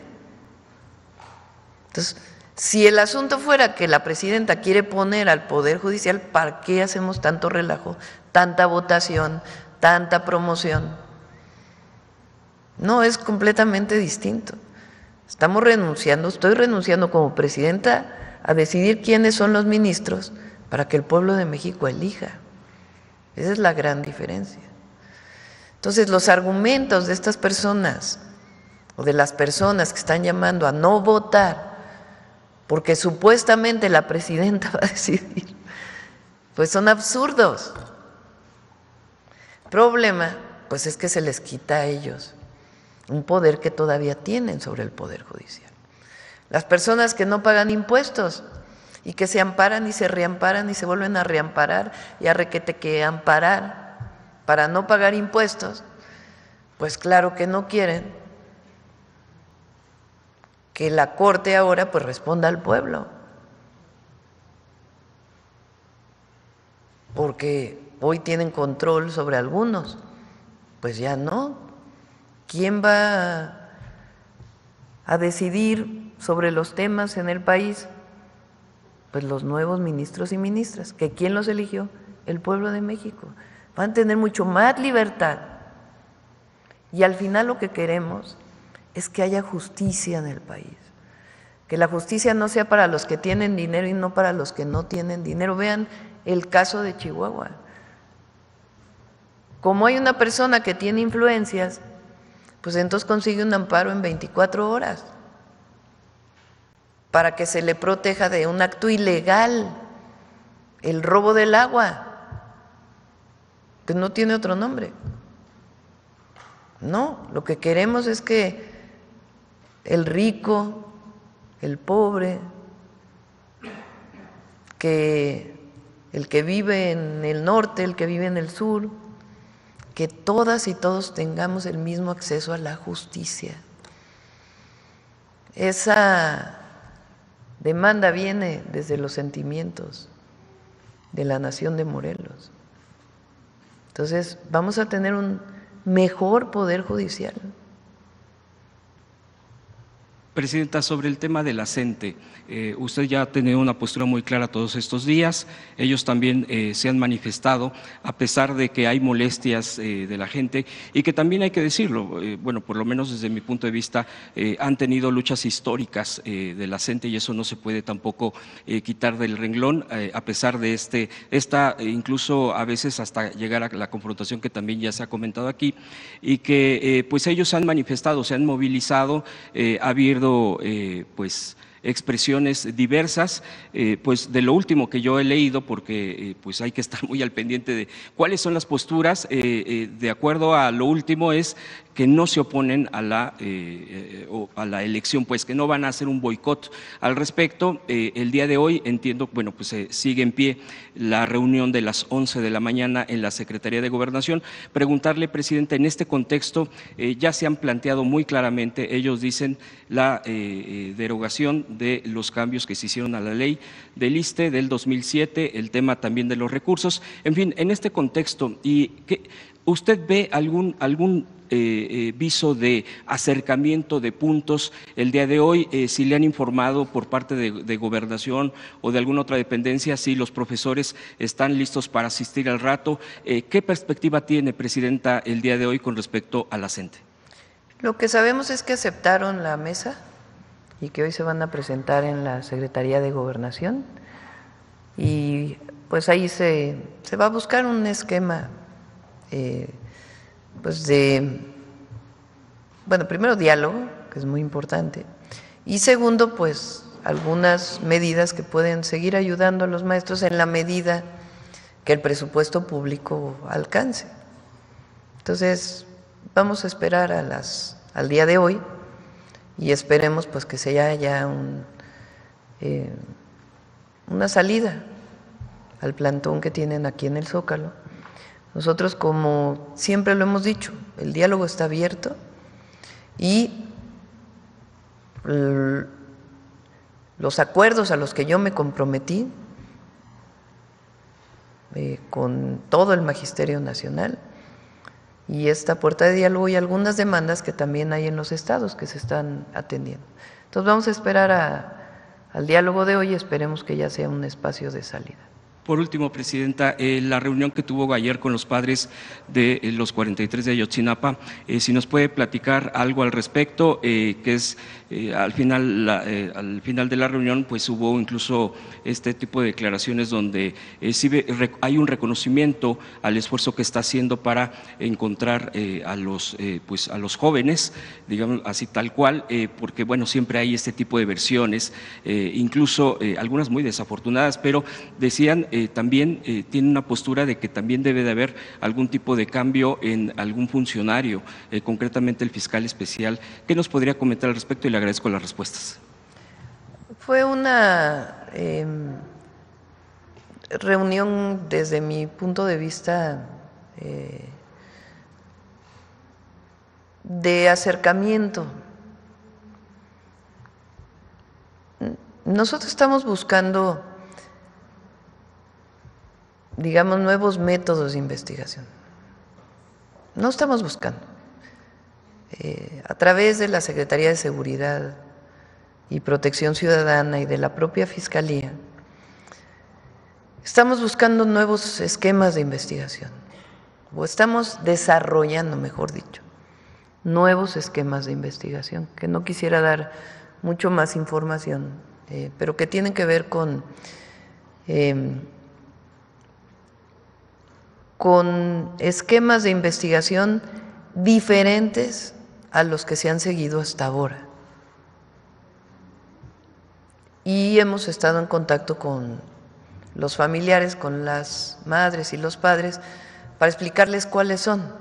Entonces, Si el asunto fuera que la presidenta quiere poner al Poder Judicial, ¿para qué hacemos tanto relajo, tanta votación, tanta promoción? No, es completamente distinto. Estamos renunciando, estoy renunciando como presidenta a decidir quiénes son los ministros para que el pueblo de México elija. Esa es la gran diferencia. Entonces, los argumentos de estas personas o de las personas que están llamando a no votar porque supuestamente la presidenta va a decidir, pues son absurdos. El problema, pues es que se les quita a ellos un poder que todavía tienen sobre el Poder Judicial. Las personas que no pagan impuestos y que se amparan y se reamparan y se vuelven a reamparar y a requete que amparar para no pagar impuestos, pues claro que no quieren que la Corte ahora pues responda al pueblo, porque hoy tienen control sobre algunos, pues ya no. ¿Quién va a decidir sobre los temas en el país? Pues los nuevos ministros y ministras. ¿Que quién los eligió? El pueblo de México. Van a tener mucho más libertad. Y al final lo que queremos es que haya justicia en el país. Que la justicia no sea para los que tienen dinero y no para los que no tienen dinero. Vean el caso de Chihuahua. Como hay una persona que tiene influencias, pues entonces consigue un amparo en 24 horas para que se le proteja de un acto ilegal, el robo del agua, que no tiene otro nombre. No, lo que queremos es que el rico, el pobre, que el que vive en el norte, el que vive en el sur, que todas y todos tengamos el mismo acceso a la justicia. Esa demanda viene desde los sentimientos de la nación de Morelos. Entonces, vamos a tener un mejor poder judicial. Presidenta, sobre el tema de la CENTE, usted ya ha tenido una postura muy clara todos estos días, ellos también se han manifestado, a pesar de que hay molestias de la gente y que también hay que decirlo, bueno, por lo menos desde mi punto de vista, han tenido luchas históricas de la CENTE y eso no se puede tampoco quitar del renglón, a pesar de incluso a veces hasta llegar a la confrontación que también ya se ha comentado aquí, y que pues ellos se han manifestado, se han movilizado, ha habido pues expresiones diversas, pues de lo último que yo he leído, porque pues hay que estar muy al pendiente de cuáles son las posturas, de acuerdo a lo último es que no se oponen a la elección, pues que no van a hacer un boicot al respecto. El día de hoy entiendo, bueno, pues sigue en pie la reunión de las 11 de la mañana en la Secretaría de Gobernación. Preguntarle, Presidenta, en este contexto ya se han planteado muy claramente, ellos dicen, la derogación de los cambios que se hicieron a la ley del ISSSTE del 2007, el tema también de los recursos, en fin, en este contexto, ¿usted ve algún viso de acercamiento de puntos el día de hoy? Si le han informado por parte de Gobernación o de alguna otra dependencia, si los profesores están listos para asistir al rato, ¿qué perspectiva tiene, Presidenta, el día de hoy con respecto a la CENTE? Lo que sabemos es que aceptaron la mesa y que hoy se van a presentar en la Secretaría de Gobernación y pues ahí se va a buscar un esquema pues bueno, primero diálogo, que es muy importante, y segundo, pues algunas medidas que pueden seguir ayudando a los maestros en la medida que el presupuesto público alcance. Entonces, vamos a esperar al día de hoy y esperemos pues que se haya una salida al plantón que tienen aquí en el Zócalo. Nosotros, como siempre lo hemos dicho, el diálogo está abierto y los acuerdos a los que yo me comprometí con todo el Magisterio Nacional y esta puerta de diálogo y algunas demandas que también hay en los estados que se están atendiendo. Entonces vamos a esperar al diálogo de hoy. Esperemos que ya sea un espacio de salida. Por último, Presidenta, la reunión que tuvo ayer con los padres de los 43 de Ayotzinapa, si nos puede platicar algo al respecto, que es al final de la reunión pues hubo incluso este tipo de declaraciones donde sí hay un reconocimiento al esfuerzo que está haciendo para encontrar a los jóvenes, digamos así tal cual, porque bueno, siempre hay este tipo de versiones, incluso algunas muy desafortunadas, pero decían también tiene una postura de que también debe de haber algún tipo de cambio en algún funcionario, concretamente el fiscal especial. ¿Qué nos podría comentar al respecto? Y le agradezco las respuestas. Fue una reunión desde mi punto de vista de acercamiento. Nosotros estamos buscando, digamos, nuevos métodos de investigación. No estamos buscando. A través de la Secretaría de Seguridad y Protección Ciudadana y de la propia Fiscalía, estamos buscando nuevos esquemas de investigación, o estamos desarrollando, mejor dicho, nuevos esquemas de investigación, que no quisiera dar mucho más información, pero que tienen que ver con esquemas de investigación diferentes a los que se han seguido hasta ahora. Y hemos estado en contacto con los familiares, con las madres y los padres, para explicarles cuáles son.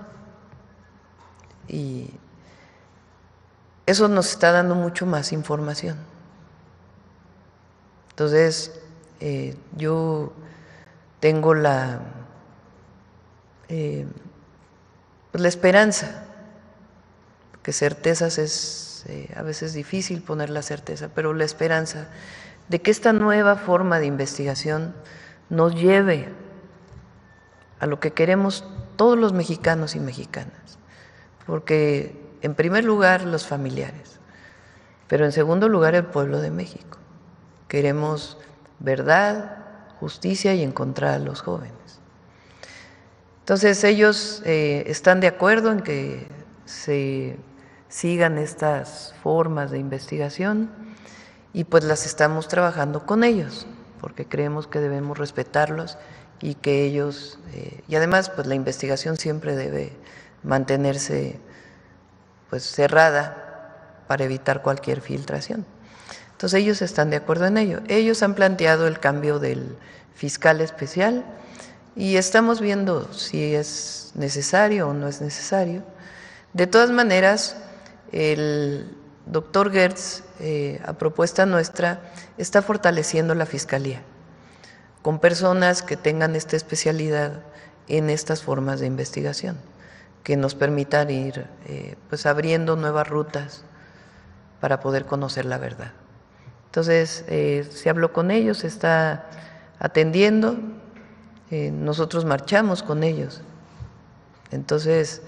Y eso nos está dando mucho más información. Entonces, yo tengo la esperanza, porque certezas es a veces difícil poner la certeza, pero la esperanza de que esta nueva forma de investigación nos lleve a lo que queremos todos los mexicanos y mexicanas, porque en primer lugar los familiares, pero en segundo lugar el pueblo de México. Queremos verdad, justicia y encontrar a los jóvenes. Entonces ellos están de acuerdo en que se sigan estas formas de investigación y pues las estamos trabajando con ellos, porque creemos que debemos respetarlos y que ellos, y además pues la investigación siempre debe mantenerse pues cerrada para evitar cualquier filtración. Entonces ellos están de acuerdo en ello. Ellos han planteado el cambio del fiscal especial y estamos viendo si es necesario o no es necesario. De todas maneras, el doctor Gertz, a propuesta nuestra, está fortaleciendo la Fiscalía con personas que tengan esta especialidad en estas formas de investigación, que nos permitan ir pues abriendo nuevas rutas para poder conocer la verdad. Entonces, se habló con ellos, se está atendiendo, nosotros marchamos con ellos. Entonces,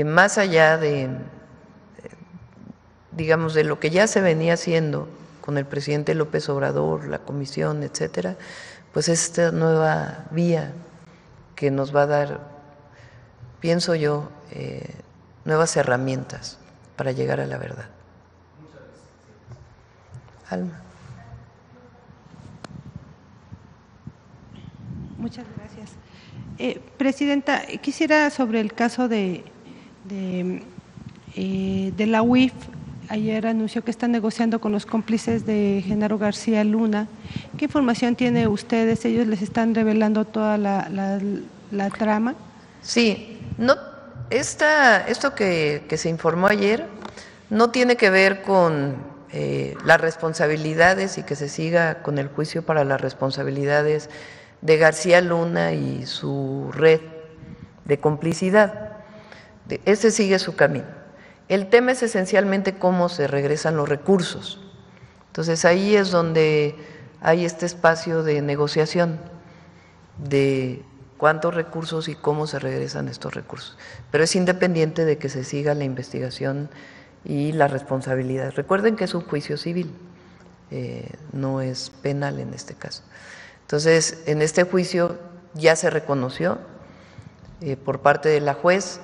más allá de, digamos, de lo que ya se venía haciendo con el presidente López Obrador, la comisión, etcétera, pues esta nueva vía que nos va a dar, pienso yo, nuevas herramientas para llegar a la verdad. Alma. Muchas gracias. Presidenta, quisiera sobre el caso de la UIF. Ayer anunció que están negociando con los cómplices de Genaro García Luna. ¿Qué información tiene ustedes? ¿Ellos les están revelando toda la trama? Sí, no, esto que se informó ayer no tiene que ver con las responsabilidades y que se siga con el juicio para las responsabilidades de García Luna y su red de complicidad. Ese sigue su camino. El tema es esencialmente cómo se regresan los recursos. Entonces ahí es donde hay este espacio de negociación de cuántos recursos y cómo se regresan estos recursos. Pero es independiente de que se siga la investigación y la responsabilidad. Recuerden que es un juicio civil. no es penal en este caso. Entonces, en este juicio ya se reconoció por parte de la juez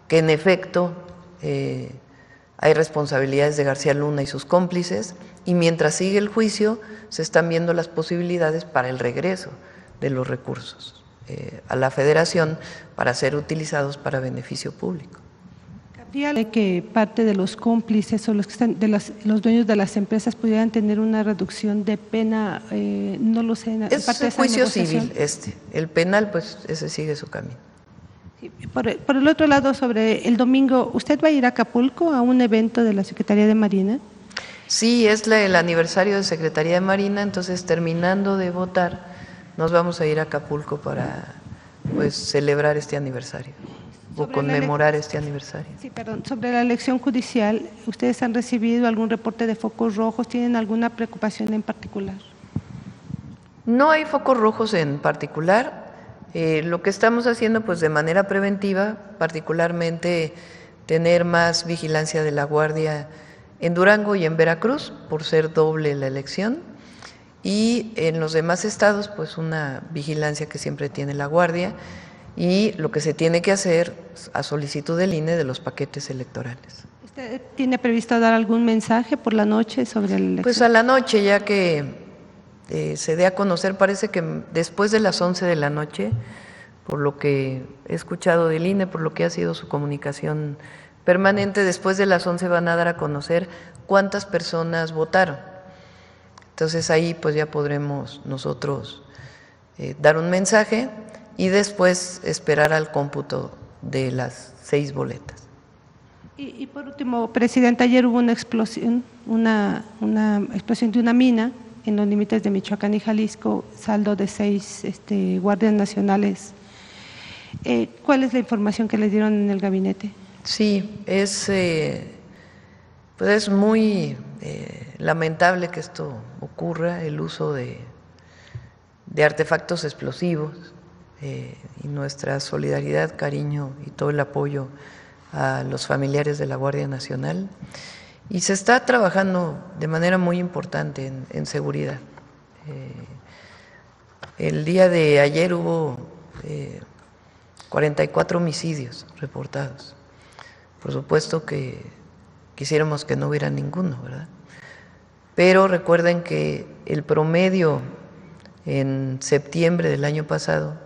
que en efecto hay responsabilidades de García Luna y sus cómplices, y mientras sigue el juicio se están viendo las posibilidades para el regreso de los recursos a la Federación para ser utilizados para beneficio público. ¿Habría que parte de los cómplices o los que están los dueños de las empresas pudieran tener una reducción de pena? No lo sé. Es parte de esa juicio negociación. civil el penal, pues ese sigue su camino. Por el otro lado, sobre el domingo, ¿usted va a ir a Acapulco a un evento de la Secretaría de Marina? Sí, es el aniversario de Secretaría de Marina, entonces terminando de votar nos vamos a ir a Acapulco para pues celebrar este aniversario o conmemorar este aniversario. Sí, perdón. Sobre la elección judicial, ¿ustedes han recibido algún reporte de focos rojos? ¿Tienen alguna preocupación en particular? No hay focos rojos en particular. Lo que estamos haciendo pues de manera preventiva, particularmente tener más vigilancia de la Guardia en Durango y en Veracruz, por ser doble la elección, y en los demás estados pues una vigilancia que siempre tiene la Guardia, y lo que se tiene que hacer a solicitud del INE de los paquetes electorales. ¿Usted tiene previsto dar algún mensaje por la noche sobre la elección? Pues a la noche, ya que se dé a conocer, parece que después de las 11 de la noche, por lo que he escuchado del INE, por lo que ha sido su comunicación permanente, después de las 11 van a dar a conocer cuántas personas votaron. Entonces ahí pues ya podremos nosotros dar un mensaje y después esperar al cómputo de las 6 boletas. Y por último, Presidenta, ayer hubo una explosión de una mina en los límites de Michoacán y Jalisco, saldo de 6 guardias nacionales. ¿Cuál es la información que les dieron en el gabinete? Sí, pues es muy lamentable que esto ocurra, el uso de artefactos explosivos, y nuestra solidaridad, cariño y todo el apoyo a los familiares de la Guardia Nacional. Y se está trabajando de manera muy importante en seguridad. El día de ayer hubo 44 homicidios reportados. Por supuesto que quisiéramos que no hubiera ninguno, ¿verdad? Pero recuerden que el promedio en septiembre del año pasado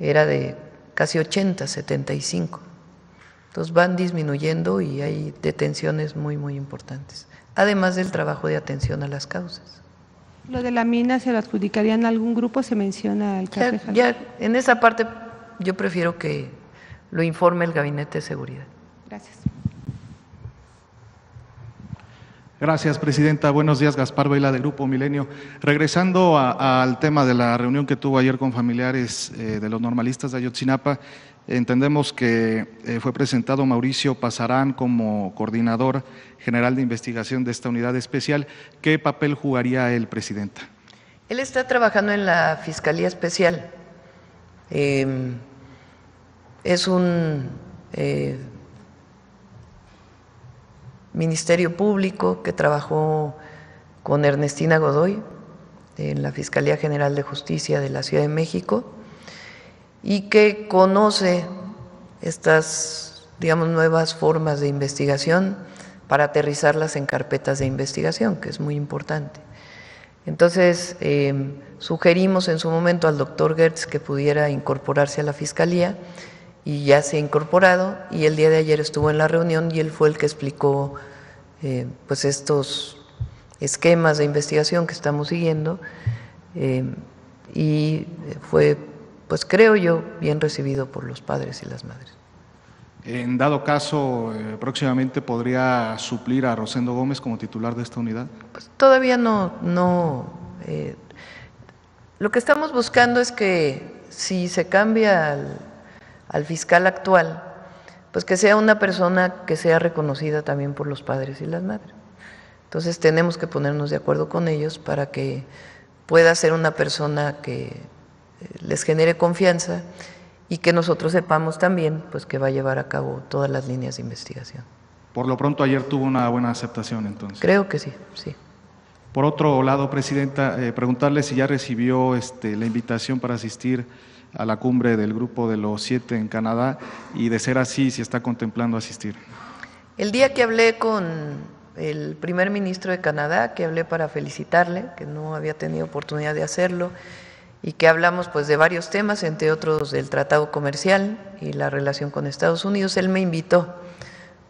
era de casi 80, 75. Entonces van disminuyendo y hay detenciones muy, muy importantes, además del trabajo de atención a las causas. ¿Lo de la mina se lo adjudicarían a algún grupo? Se menciona al cártel. Ya en esa parte yo prefiero que lo informe el Gabinete de Seguridad. Gracias. Gracias, Presidenta. Buenos días, Gaspar Vela, de Grupo Milenio. Regresando al tema de la reunión que tuvo ayer con familiares de los normalistas de Ayotzinapa, entendemos que fue presentado Mauricio Pasarán como coordinador general de investigación de esta unidad especial. ¿Qué papel jugaría él, Presidenta? Él está trabajando en la Fiscalía Especial. Es un Ministerio Público que trabajó con Ernestina Godoy en la Fiscalía General de Justicia de la Ciudad de México y que conoce estas, digamos, nuevas formas de investigación para aterrizarlas en carpetas de investigación, que es muy importante. Entonces, sugerimos en su momento al doctor Gertz que pudiera incorporarse a la Fiscalía y ya se ha incorporado, y el día de ayer estuvo en la reunión y él fue el que explicó pues estos esquemas de investigación que estamos siguiendo, y fue, pues creo yo, bien recibido por los padres y las madres. En dado caso, próximamente podría suplir a Rosendo Gómez como titular de esta unidad. Pues todavía no. Lo que estamos buscando es que si se cambia al fiscal actual, pues que sea una persona que sea reconocida también por los padres y las madres. Entonces tenemos que ponernos de acuerdo con ellos para que pueda ser una persona que les genere confianza y que nosotros sepamos también pues que va a llevar a cabo todas las líneas de investigación. Por lo pronto ayer tuvo una buena aceptación entonces. Creo que sí, sí. Por otro lado, Presidenta, preguntarle si ya recibió la invitación para asistir a la cumbre del Grupo de los 7 en Canadá y, de ser así, si está contemplando asistir. El día que hablé con el primer ministro de Canadá, que hablé para felicitarle, que no había tenido oportunidad de hacerlo, y que hablamos pues de varios temas, entre otros del tratado comercial y la relación con Estados Unidos, él me invitó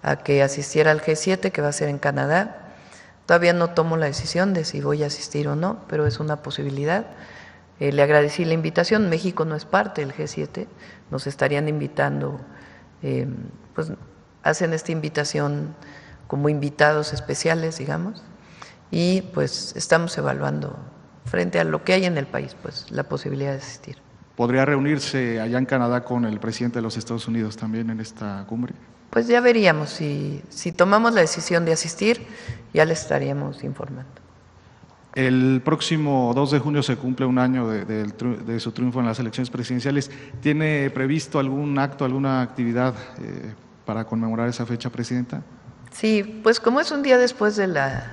a que asistiera al G7, que va a ser en Canadá. Todavía no tomo la decisión de si voy a asistir o no, pero es una posibilidad. Le agradecí la invitación. México no es parte del G7, nos estarían invitando, pues hacen esta invitación como invitados especiales, digamos, y pues estamos evaluando frente a lo que hay en el país, pues la posibilidad de asistir. ¿Podría reunirse allá en Canadá con el presidente de los Estados Unidos también en esta cumbre? Pues ya veríamos, si tomamos la decisión de asistir, ya le estaríamos informando. El próximo 2 de junio se cumple un año de su triunfo en las elecciones presidenciales. ¿Tiene previsto algún acto, alguna actividad para conmemorar esa fecha, Presidenta? Sí, pues como es un día después de la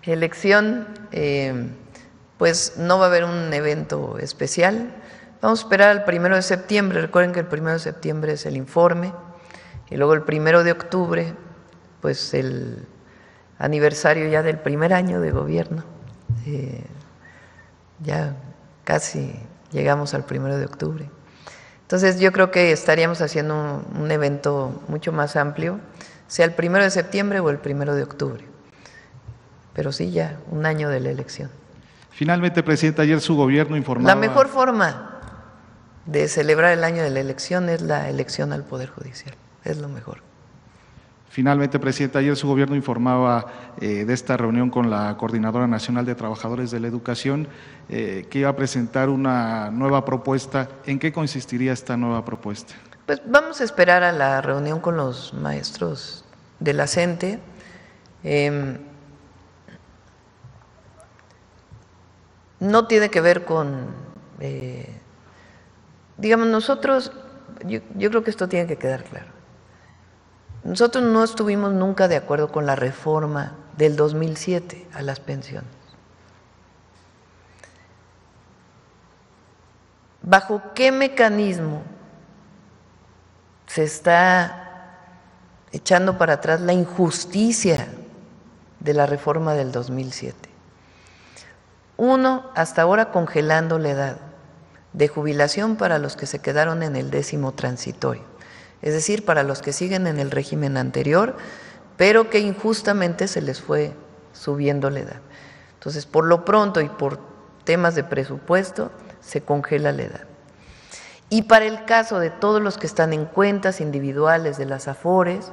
elección, pues no va a haber un evento especial. Vamos a esperar al 1 de septiembre. Recuerden que el 1 de septiembre es el informe, y luego el 1 de octubre, pues el aniversario ya del primer año de gobierno. Ya casi llegamos al 1 de octubre. Entonces yo creo que estaríamos haciendo un evento mucho más amplio, sea el 1 de septiembre o el 1 de octubre. Pero sí, ya un año de la elección. Finalmente, Presidenta, ayer su gobierno informaba… La mejor forma de celebrar el año de la elección es la elección al Poder Judicial, es lo mejor. Finalmente, Presidenta, ayer su gobierno informaba de esta reunión con la Coordinadora Nacional de Trabajadores de la Educación, que iba a presentar una nueva propuesta. ¿En qué consistiría esta nueva propuesta? Pues vamos a esperar a la reunión con los maestros de la CENTE. No tiene que ver con, digamos, nosotros, yo creo que esto tiene que quedar claro. Nosotros no estuvimos nunca de acuerdo con la reforma del 2007 a las pensiones. ¿Bajo qué mecanismo se está echando para atrás la injusticia de la reforma del 2007? Uno, hasta ahora congelando la edad de jubilación para los que se quedaron en el 10º transitorio, es decir, para los que siguen en el régimen anterior, pero que injustamente se les fue subiendo la edad. Entonces, por lo pronto y por temas de presupuesto, se congela la edad. Y para el caso de todos los que están en cuentas individuales de las AFORES,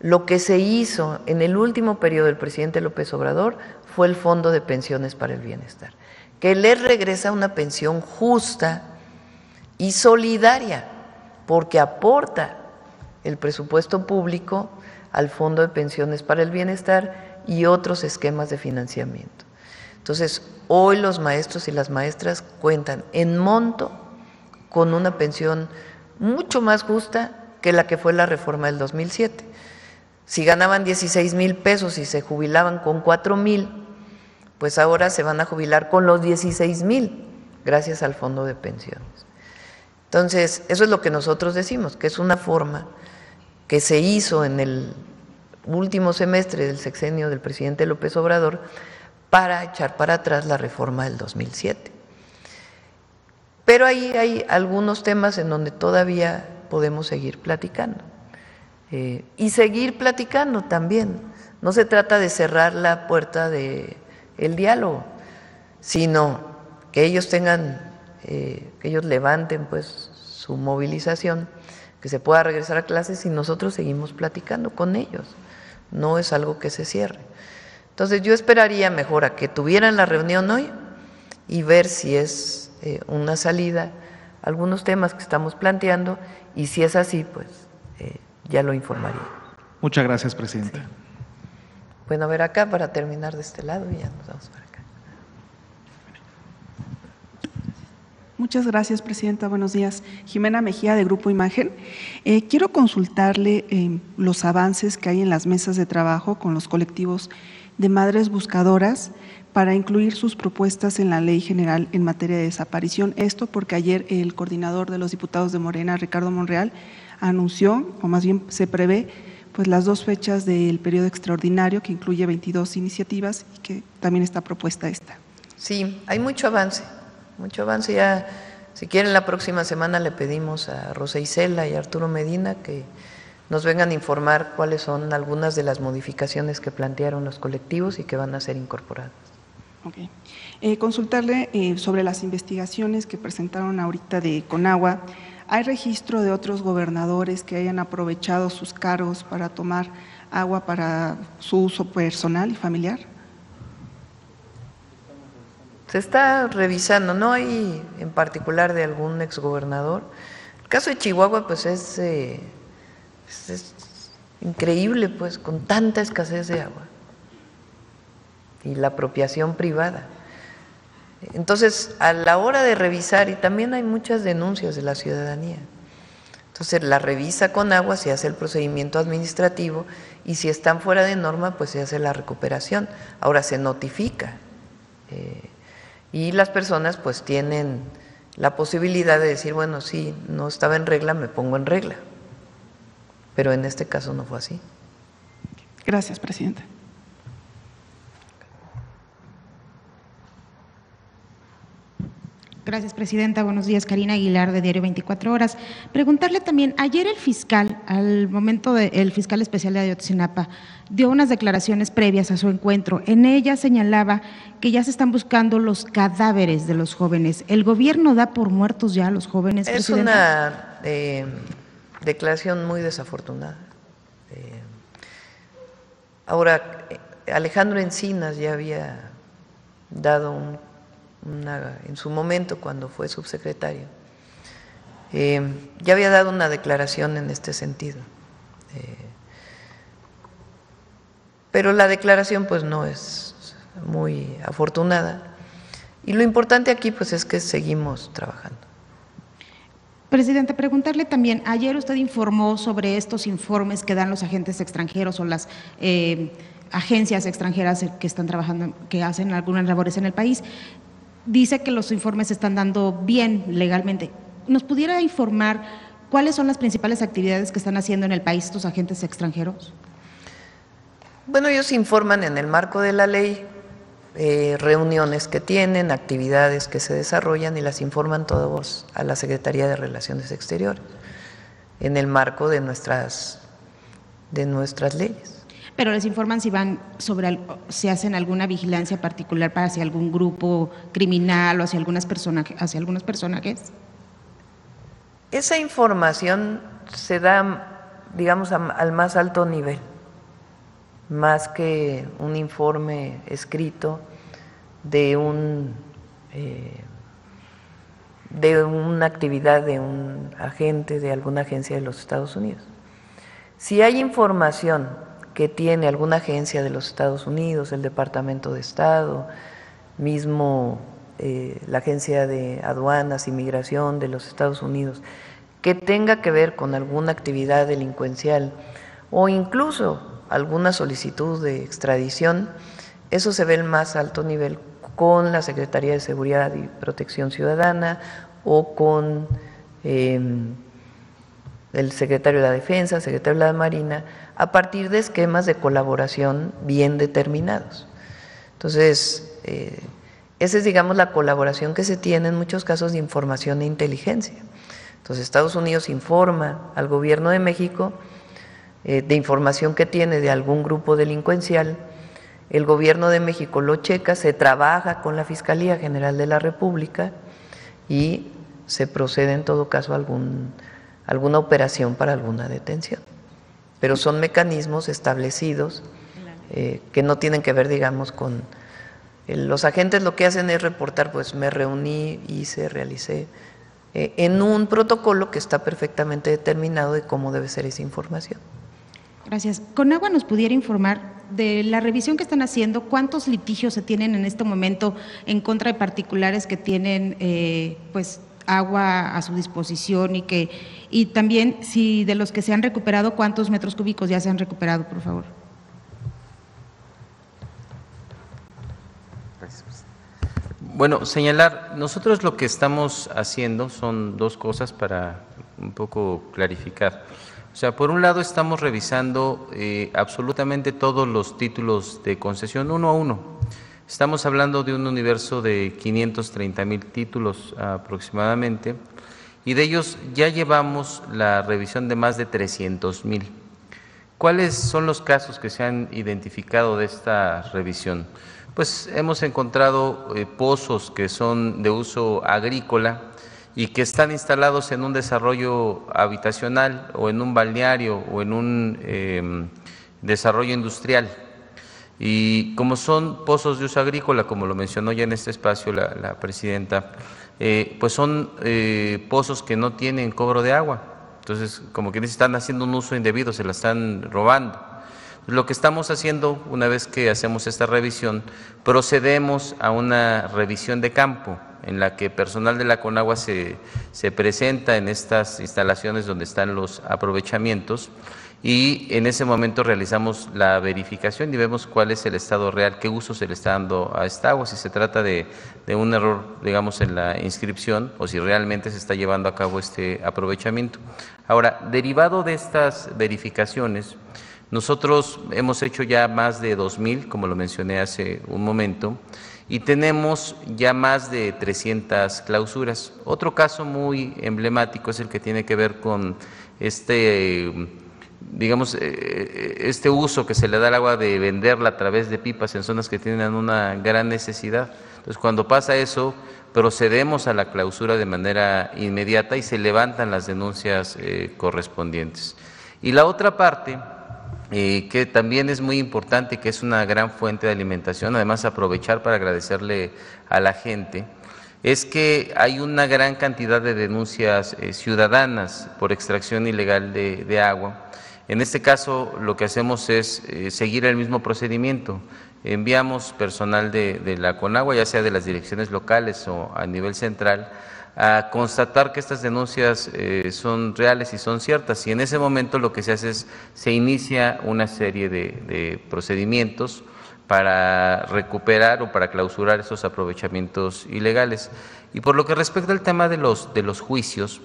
lo que se hizo en el último periodo del presidente López Obrador fue el Fondo de Pensiones para el Bienestar, que les regresa una pensión justa y solidaria, porque aporta el presupuesto público al Fondo de Pensiones para el Bienestar y otros esquemas de financiamiento. Entonces, hoy los maestros y las maestras cuentan en monto con una pensión mucho más justa que la que fue la reforma del 2007. Si ganaban 16,000 pesos y se jubilaban con 4,000, pues ahora se van a jubilar con los 16,000 gracias al Fondo de Pensiones. Entonces, eso es lo que nosotros decimos, que es una forma que se hizo en el último semestre del sexenio del presidente López Obrador para echar para atrás la reforma del 2007. Pero ahí hay algunos temas en donde todavía podemos seguir platicando. Y seguir platicando también. No se trata de cerrar la puerta del diálogo, sino que ellos tengan… que ellos levanten pues su movilización, que se pueda regresar a clases y nosotros seguimos platicando con ellos, no es algo que se cierre. Entonces yo esperaría mejor a que tuvieran la reunión hoy y ver si es una salida, algunos temas que estamos planteando, y si es así, pues ya lo informaría. Muchas gracias, Presidenta. Sí. Bueno, a ver acá para terminar de este lado y ya nos vamos para acá. Muchas gracias, Presidenta. Buenos días. Jimena Mejía, de Grupo Imagen. Quiero consultarle los avances que hay en las mesas de trabajo con los colectivos de madres buscadoras para incluir sus propuestas en la Ley General en materia de desaparición. Esto porque ayer el coordinador de los diputados de Morena, Ricardo Monreal, anunció, o más bien se prevé, pues las 2 fechas del periodo extraordinario, que incluye 22 iniciativas y que también está propuesta esta. Sí, hay mucho avance ya. Si quieren, la próxima semana le pedimos a Rosa Isela y a Arturo Medina que nos vengan a informar cuáles son algunas de las modificaciones que plantearon los colectivos y que van a ser incorporadas. Okay. Consultarle sobre las investigaciones que presentaron ahorita de Conagua. ¿Hay registro de otros gobernadores que hayan aprovechado sus cargos para tomar agua para su uso personal y familiar? Se está revisando, no hay en particular de algún exgobernador. El caso de Chihuahua, pues es increíble, pues, con tanta escasez de agua y la apropiación privada. Entonces, a la hora de revisar, y también hay muchas denuncias de la ciudadanía, entonces la revisa Conagua, se hace el procedimiento administrativo y si están fuera de norma, pues se hace la recuperación. Ahora se notifica y las personas pues tienen la posibilidad de decir, bueno, sí, no estaba en regla, me pongo en regla. Pero en este caso no fue así. Gracias, presidenta. Gracias, presidenta. Buenos días, Karina Aguilar, de Diario 24 Horas. Preguntarle también, ayer el fiscal, el fiscal especial de Ayotzinapa, dio unas declaraciones previas a su encuentro. En ellas señalaba que ya se están buscando los cadáveres de los jóvenes. ¿El gobierno da por muertos ya a los jóvenes, presidenta? Es una declaración muy desafortunada. Ahora, Alejandro Encinas ya había dado en su momento, cuando fue subsecretario, ya había dado una declaración en este sentido. Pero la declaración pues no es muy afortunada y lo importante aquí pues es que seguimos trabajando. Presidente, preguntarle también, ayer usted informó sobre estos informes que dan los agentes extranjeros o las agencias extranjeras que están trabajando, que hacen algunas labores en el país. Dice que los informes se están dando bien legalmente. ¿Nos pudiera informar cuáles son las principales actividades que están haciendo en el país estos agentes extranjeros? Bueno, ellos informan en el marco de la ley, reuniones que tienen, actividades que se desarrollan y las informan todos a la Secretaría de Relaciones Exteriores en el marco de nuestras leyes. Pero les informan si van si hacen alguna vigilancia particular para hacia algún grupo criminal o hacia algunos personajes. Esa información se da, digamos, al más alto nivel, más que un informe escrito de una actividad de un agente de alguna agencia de los Estados Unidos. Si hay información que tiene alguna agencia de los Estados Unidos, el Departamento de Estado, mismo la Agencia de Aduanas y Migración de los Estados Unidos, que tenga que ver con alguna actividad delincuencial o incluso alguna solicitud de extradición, eso se ve al más alto nivel con la Secretaría de Seguridad y Protección Ciudadana o con el secretario de la Defensa, secretario de la Marina, a partir de esquemas de colaboración bien determinados. Entonces, esa es, digamos, la colaboración que se tiene en muchos casos de información e inteligencia. Entonces, Estados Unidos informa al gobierno de México de información que tiene de algún grupo delincuencial, el gobierno de México lo checa, se trabaja con la Fiscalía General de la República y se procede en todo caso a alguna operación para alguna detención. Pero son mecanismos establecidos que no tienen que ver, digamos, con… los agentes lo que hacen es reportar, pues me reuní, hice, realicé, en un protocolo que está perfectamente determinado de cómo debe ser esa información. Gracias. Conagua nos pudiera informar de la revisión que están haciendo, cuántos litigios se tienen en este momento en contra de particulares que tienen pues agua a su disposición y también si de los que se han recuperado, cuántos metros cúbicos ya se han recuperado, por favor. Bueno, señalar, nosotros lo que estamos haciendo son dos cosas para un poco clarificar. O sea, por un lado estamos revisando absolutamente todos los títulos de concesión uno a uno. Estamos hablando de un universo de 530,000 títulos aproximadamente, y de ellos ya llevamos la revisión de más de 300,000. ¿Cuáles son los casos que se han identificado de esta revisión? Pues hemos encontrado pozos que son de uso agrícola y que están instalados en un desarrollo habitacional o en un balneario o en un desarrollo industrial. Y como son pozos de uso agrícola, como lo mencionó ya en este espacio la presidenta, pues son pozos que no tienen cobro de agua. Entonces, como que están haciendo un uso indebido, se la están robando. Lo que estamos haciendo, una vez que hacemos esta revisión, procedemos a una revisión de campo, en la que personal de la CONAGUA se presenta en estas instalaciones donde están los aprovechamientos, y en ese momento realizamos la verificación y vemos cuál es el estado real, qué uso se le está dando a esta agua, si se trata de un error, digamos, en la inscripción o si realmente se está llevando a cabo este aprovechamiento. Ahora, derivado de estas verificaciones, nosotros hemos hecho ya más de 2,000, como lo mencioné hace un momento, y tenemos ya más de 300 clausuras. Otro caso muy emblemático es el que tiene que ver con digamos, este uso que se le da al agua de venderla a través de pipas en zonas que tienen una gran necesidad. Entonces, cuando pasa eso, procedemos a la clausura de manera inmediata y se levantan las denuncias correspondientes. Y la otra parte, que también es muy importante, que es una gran fuente de alimentación, además aprovechar para agradecerle a la gente, es que hay una gran cantidad de denuncias ciudadanas por extracción ilegal de agua. En este caso, lo que hacemos es seguir el mismo procedimiento. Enviamos personal de la CONAGUA, ya sea de las direcciones locales o a nivel central, a constatar que estas denuncias son reales y son ciertas, y en ese momento lo que se hace es, se inicia una serie de procedimientos para recuperar o para clausurar esos aprovechamientos ilegales. Y por lo que respecta al tema de los juicios,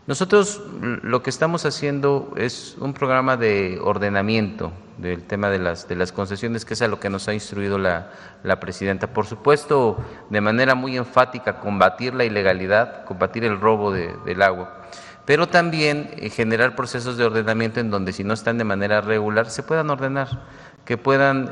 nosotros lo que estamos haciendo es un programa de ordenamiento del tema de las concesiones, que es a lo que nos ha instruido la presidenta. Por supuesto, de manera muy enfática, combatir la ilegalidad, combatir el robo del agua, pero también generar procesos de ordenamiento en donde, si no están de manera regular, se puedan ordenar, que puedan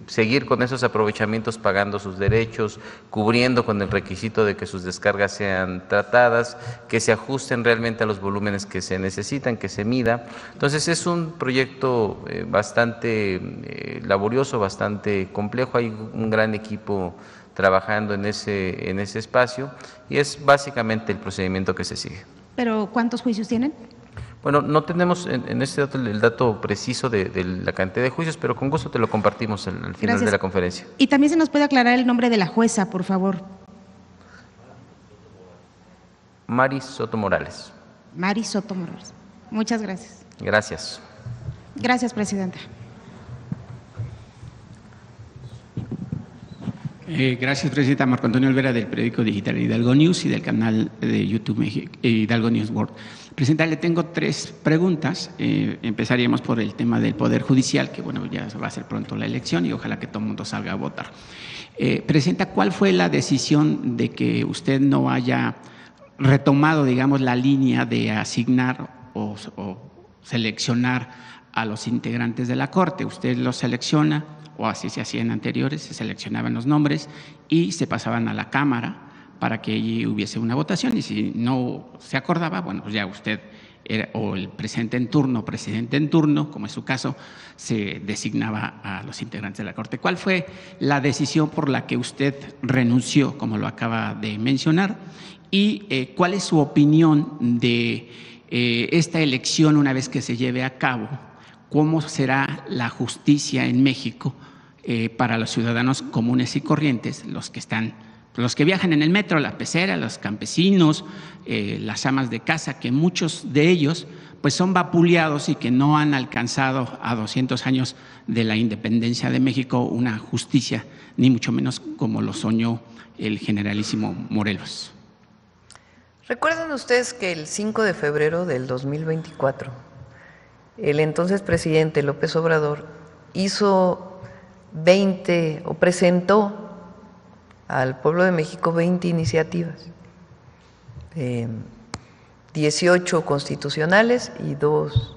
seguir con esos aprovechamientos pagando sus derechos, cubriendo con el requisito de que sus descargas sean tratadas, que se ajusten realmente a los volúmenes que se necesitan, que se mida. Entonces es un proyecto bastante laborioso, bastante complejo, hay un gran equipo trabajando en ese espacio, y es básicamente el procedimiento que se sigue. ¿Pero cuántos juicios tienen? Bueno, no tenemos en este dato el dato preciso de la cantidad de juicios, pero con gusto te lo compartimos al final Gracias. de la conferencia. Y también se nos puede aclarar el nombre de la jueza, por favor. Mari Soto Morales. Mari Soto Morales. Muchas gracias. Gracias. Gracias, presidenta. Gracias, presidenta. Marco Antonio Olvera, del periódico digital Hidalgo News y del canal de YouTube Hidalgo News World. Presidenta, le tengo 3 preguntas. Empezaríamos por el tema del Poder Judicial, que bueno, ya va a ser pronto la elección y ojalá que todo el mundo salga a votar. Presidenta, ¿cuál fue la decisión de que usted no haya retomado, digamos, la línea de asignar o seleccionar a los integrantes de la Corte? Usted los selecciona, o así se hacía en anteriores, se seleccionaban los nombres y se pasaban a la Cámara para que allí hubiese una votación, y si no se acordaba, bueno, pues ya usted o el presidente en turno, como es su caso, se designaba a los integrantes de la Corte. ¿Cuál fue la decisión por la que usted renunció, como lo acaba de mencionar? Y ¿cuál es su opinión de esta elección una vez que se lleve a cabo? ¿Cómo será la justicia en México para los ciudadanos comunes y corrientes, los que están los que viajan en el metro, la pecera, los campesinos, las amas de casa, que muchos de ellos pues son vapuleados y que no han alcanzado a 200 años de la independencia de México una justicia, ni mucho menos como lo soñó el generalísimo Morelos. ¿Recuerdan ustedes que el 5 de febrero del 2024, el entonces presidente López Obrador hizo presentó al pueblo de México 20 iniciativas, 18 constitucionales y 2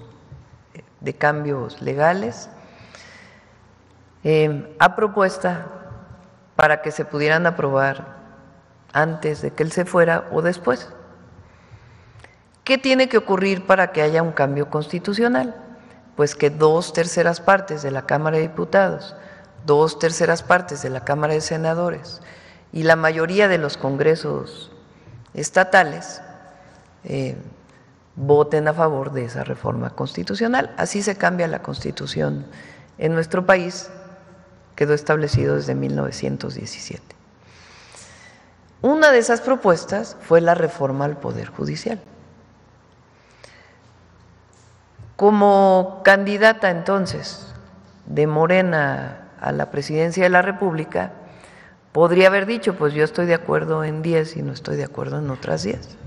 de cambios legales, a propuesta para que se pudieran aprobar antes de que él se fuera o después? ¿Qué tiene que ocurrir para que haya un cambio constitucional? Pues que 2/3 partes de la Cámara de Diputados, 2/3 partes de la Cámara de Senadores y la mayoría de los congresos estatales voten a favor de esa reforma constitucional. Así se cambia la Constitución en nuestro país, quedó establecido desde 1917. Una de esas propuestas fue la reforma al Poder Judicial. Como candidata entonces de Morena a la presidencia de la República, podría haber dicho, pues yo estoy de acuerdo en 10 y no estoy de acuerdo en otras 10.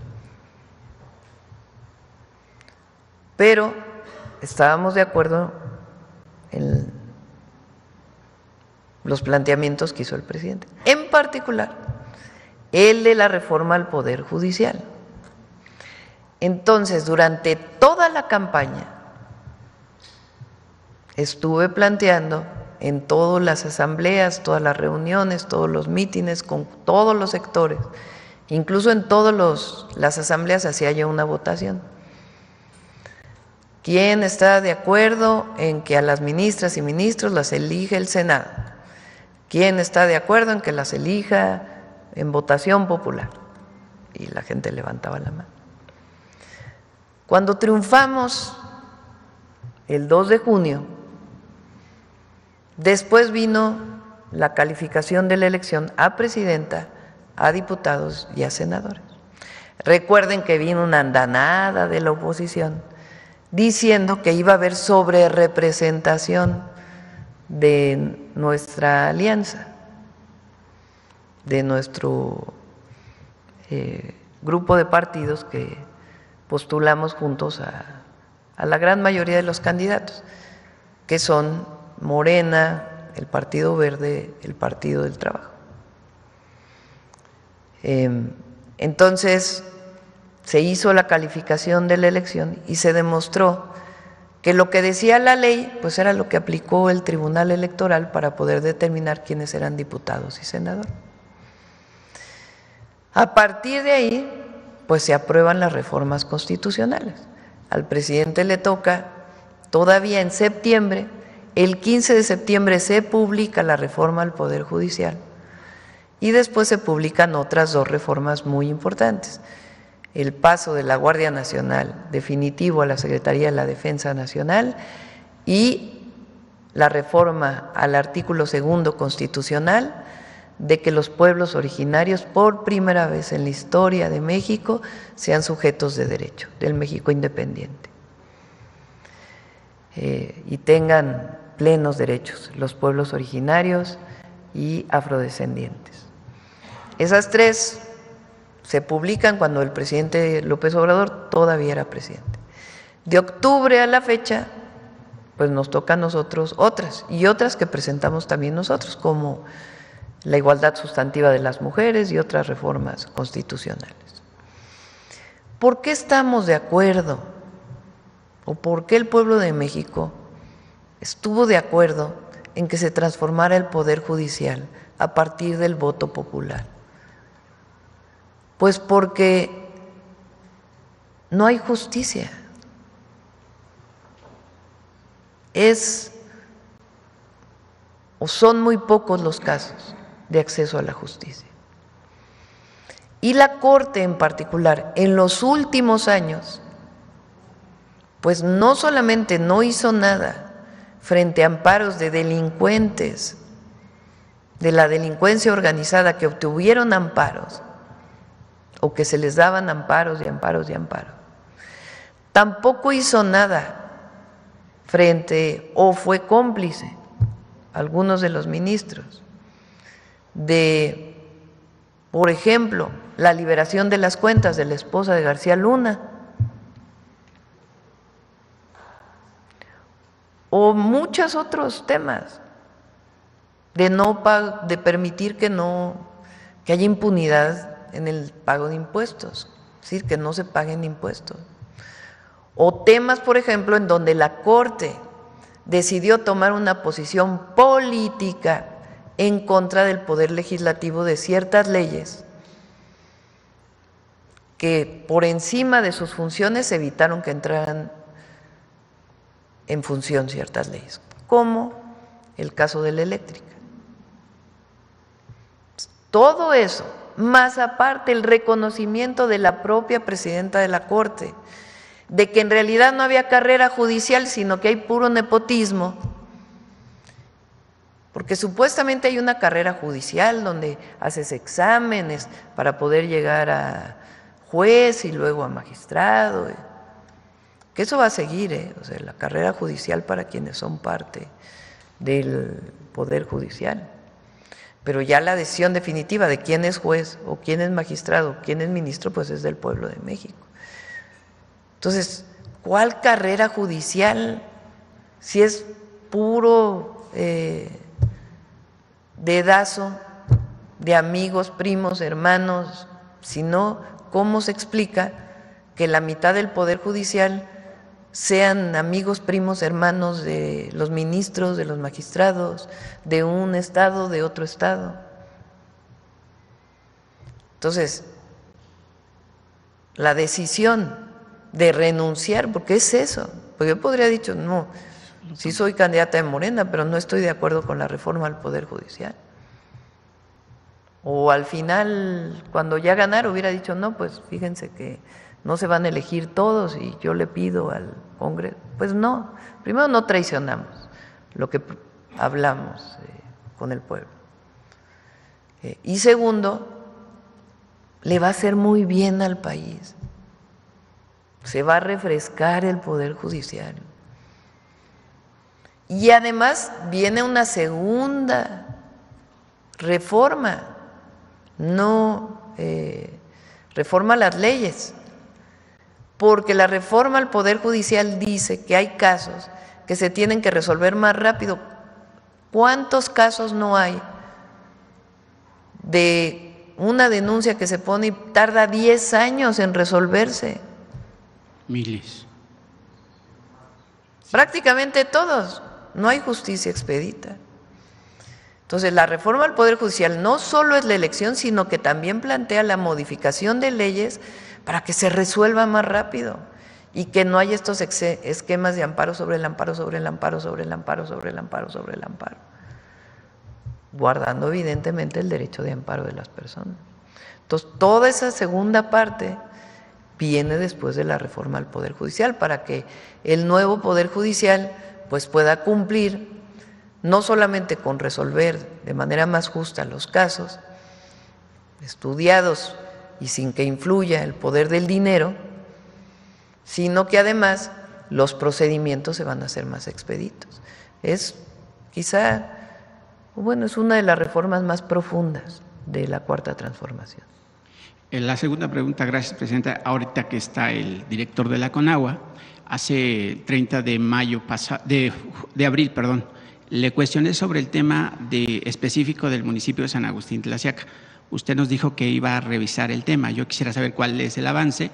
Pero estábamos de acuerdo en los planteamientos que hizo el presidente, en particular el de la reforma al Poder Judicial. Entonces, durante toda la campaña estuve planteando en todas las asambleas, todas las reuniones, todos los mítines, con todos los sectores, incluso en todas las asambleas hacía yo una votación. ¿Quién está de acuerdo en que a las ministras y ministros las elige el Senado? ¿Quién está de acuerdo en que las elija en votación popular? Y la gente levantaba la mano. Cuando triunfamos el 2 de junio, después vino la calificación de la elección a presidenta, a diputados y a senadores. Recuerden que vino una andanada de la oposición diciendo que iba a haber sobrerepresentación de nuestra alianza, de nuestro grupo de partidos que postulamos juntos a la gran mayoría de los candidatos, que son Morena, el Partido Verde, el Partido del Trabajo. Entonces se hizo la calificación de la elección y se demostró que lo que decía la ley pues era lo que aplicó el Tribunal Electoral para poder determinar quiénes eran diputados y senadores. A partir de ahí pues se aprueban las reformas constitucionales. Al presidente le toca todavía en septiembre, el 15 de septiembre se publica la reforma al Poder Judicial y después se publican otras 2 reformas muy importantes. El paso de la Guardia Nacional definitivo a la Secretaría de la Defensa Nacional y la reforma al artículo 2 constitucional de que los pueblos originarios por primera vez en la historia de México sean sujetos de derecho del México independiente y tengan plenos derechos los pueblos originarios y afrodescendientes. Esas 3 se publican cuando el presidente López Obrador todavía era presidente. De octubre a la fecha, pues nos toca a nosotros otras, y otras que presentamos también nosotros, como la igualdad sustantiva de las mujeres y otras reformas constitucionales. ¿Por qué estamos de acuerdo? ¿O por qué el pueblo de México estuvo de acuerdo en que se transformara el Poder Judicial a partir del voto popular? Pues porque no hay justicia. Son muy pocos los casos de acceso a la justicia. Y la Corte en particular, en los últimos años, pues no solamente no hizo nada frente a amparos de delincuentes de la delincuencia organizada que obtuvieron amparos o que se les daban amparos y amparos y amparos, tampoco hizo nada frente o fue cómplice, algunos de los ministros, de, por ejemplo, la liberación de las cuentas de la esposa de García Luna, o muchos otros temas de permitir que haya impunidad en el pago de impuestos, es decir, que no se paguen impuestos. O temas, por ejemplo, en donde la Corte decidió tomar una posición política en contra del Poder Legislativo de ciertas leyes que por encima de sus funciones evitaron que entraran en función ciertas leyes, como el caso de la eléctrica. Todo eso, más aparte el reconocimiento de la propia presidenta de la Corte, de que en realidad no había carrera judicial, sino que hay puro nepotismo, porque supuestamente hay una carrera judicial donde haces exámenes para poder llegar a juez y luego a magistrado, que eso va a seguir, o sea, la carrera judicial para quienes son parte del Poder Judicial. Pero ya la decisión definitiva de quién es juez o quién es magistrado, quién es ministro, pues es del pueblo de México. Entonces, ¿cuál carrera judicial? Si es puro dedazo de amigos, primos, hermanos, si no, ¿cómo se explica que la mitad del Poder Judicial sean amigos, primos, hermanos de los ministros, de los magistrados, de un estado, de otro estado? Entonces, la decisión de renunciar, porque es eso, porque yo podría haber dicho, no, sí soy candidata de Morena, pero no estoy de acuerdo con la reforma al Poder Judicial. O al final, cuando ya ganara, hubiera dicho, no, pues fíjense que no se van a elegir todos y yo le pido al Congreso. Pues no, primero no traicionamos lo que hablamos con el pueblo. Y segundo, le va a hacer muy bien al país. Se va a refrescar el Poder Judicial. Y además viene una segunda reforma, reforma a las leyes, porque la reforma al Poder Judicial dice que hay casos que se tienen que resolver más rápido. ¿Cuántos casos no hay de una denuncia que se pone y tarda 10 años en resolverse? Miles. Prácticamente todos. No hay justicia expedita. Entonces, la reforma al Poder Judicial no solo es la elección, sino que también plantea la modificación de leyes para que se resuelva más rápido y que no haya estos esquemas de amparo sobre el amparo, sobre el amparo, sobre el amparo, sobre el amparo, sobre el amparo, guardando evidentemente el derecho de amparo de las personas. Entonces, toda esa segunda parte viene después de la reforma al Poder Judicial para que el nuevo Poder Judicial pues pueda cumplir no solamente con resolver de manera más justa los casos estudiados y sin que influya el poder del dinero, sino que además los procedimientos se van a hacer más expeditos. Es quizá, bueno, es una de las reformas más profundas de la Cuarta Transformación. La segunda pregunta, gracias, Presidenta. Ahorita que está el director de la CONAGUA, hace 30 de abril, le cuestioné sobre el tema específico del municipio de San Agustín Tlaxiaca. Usted nos dijo que iba a revisar el tema. Yo quisiera saber cuál es el avance,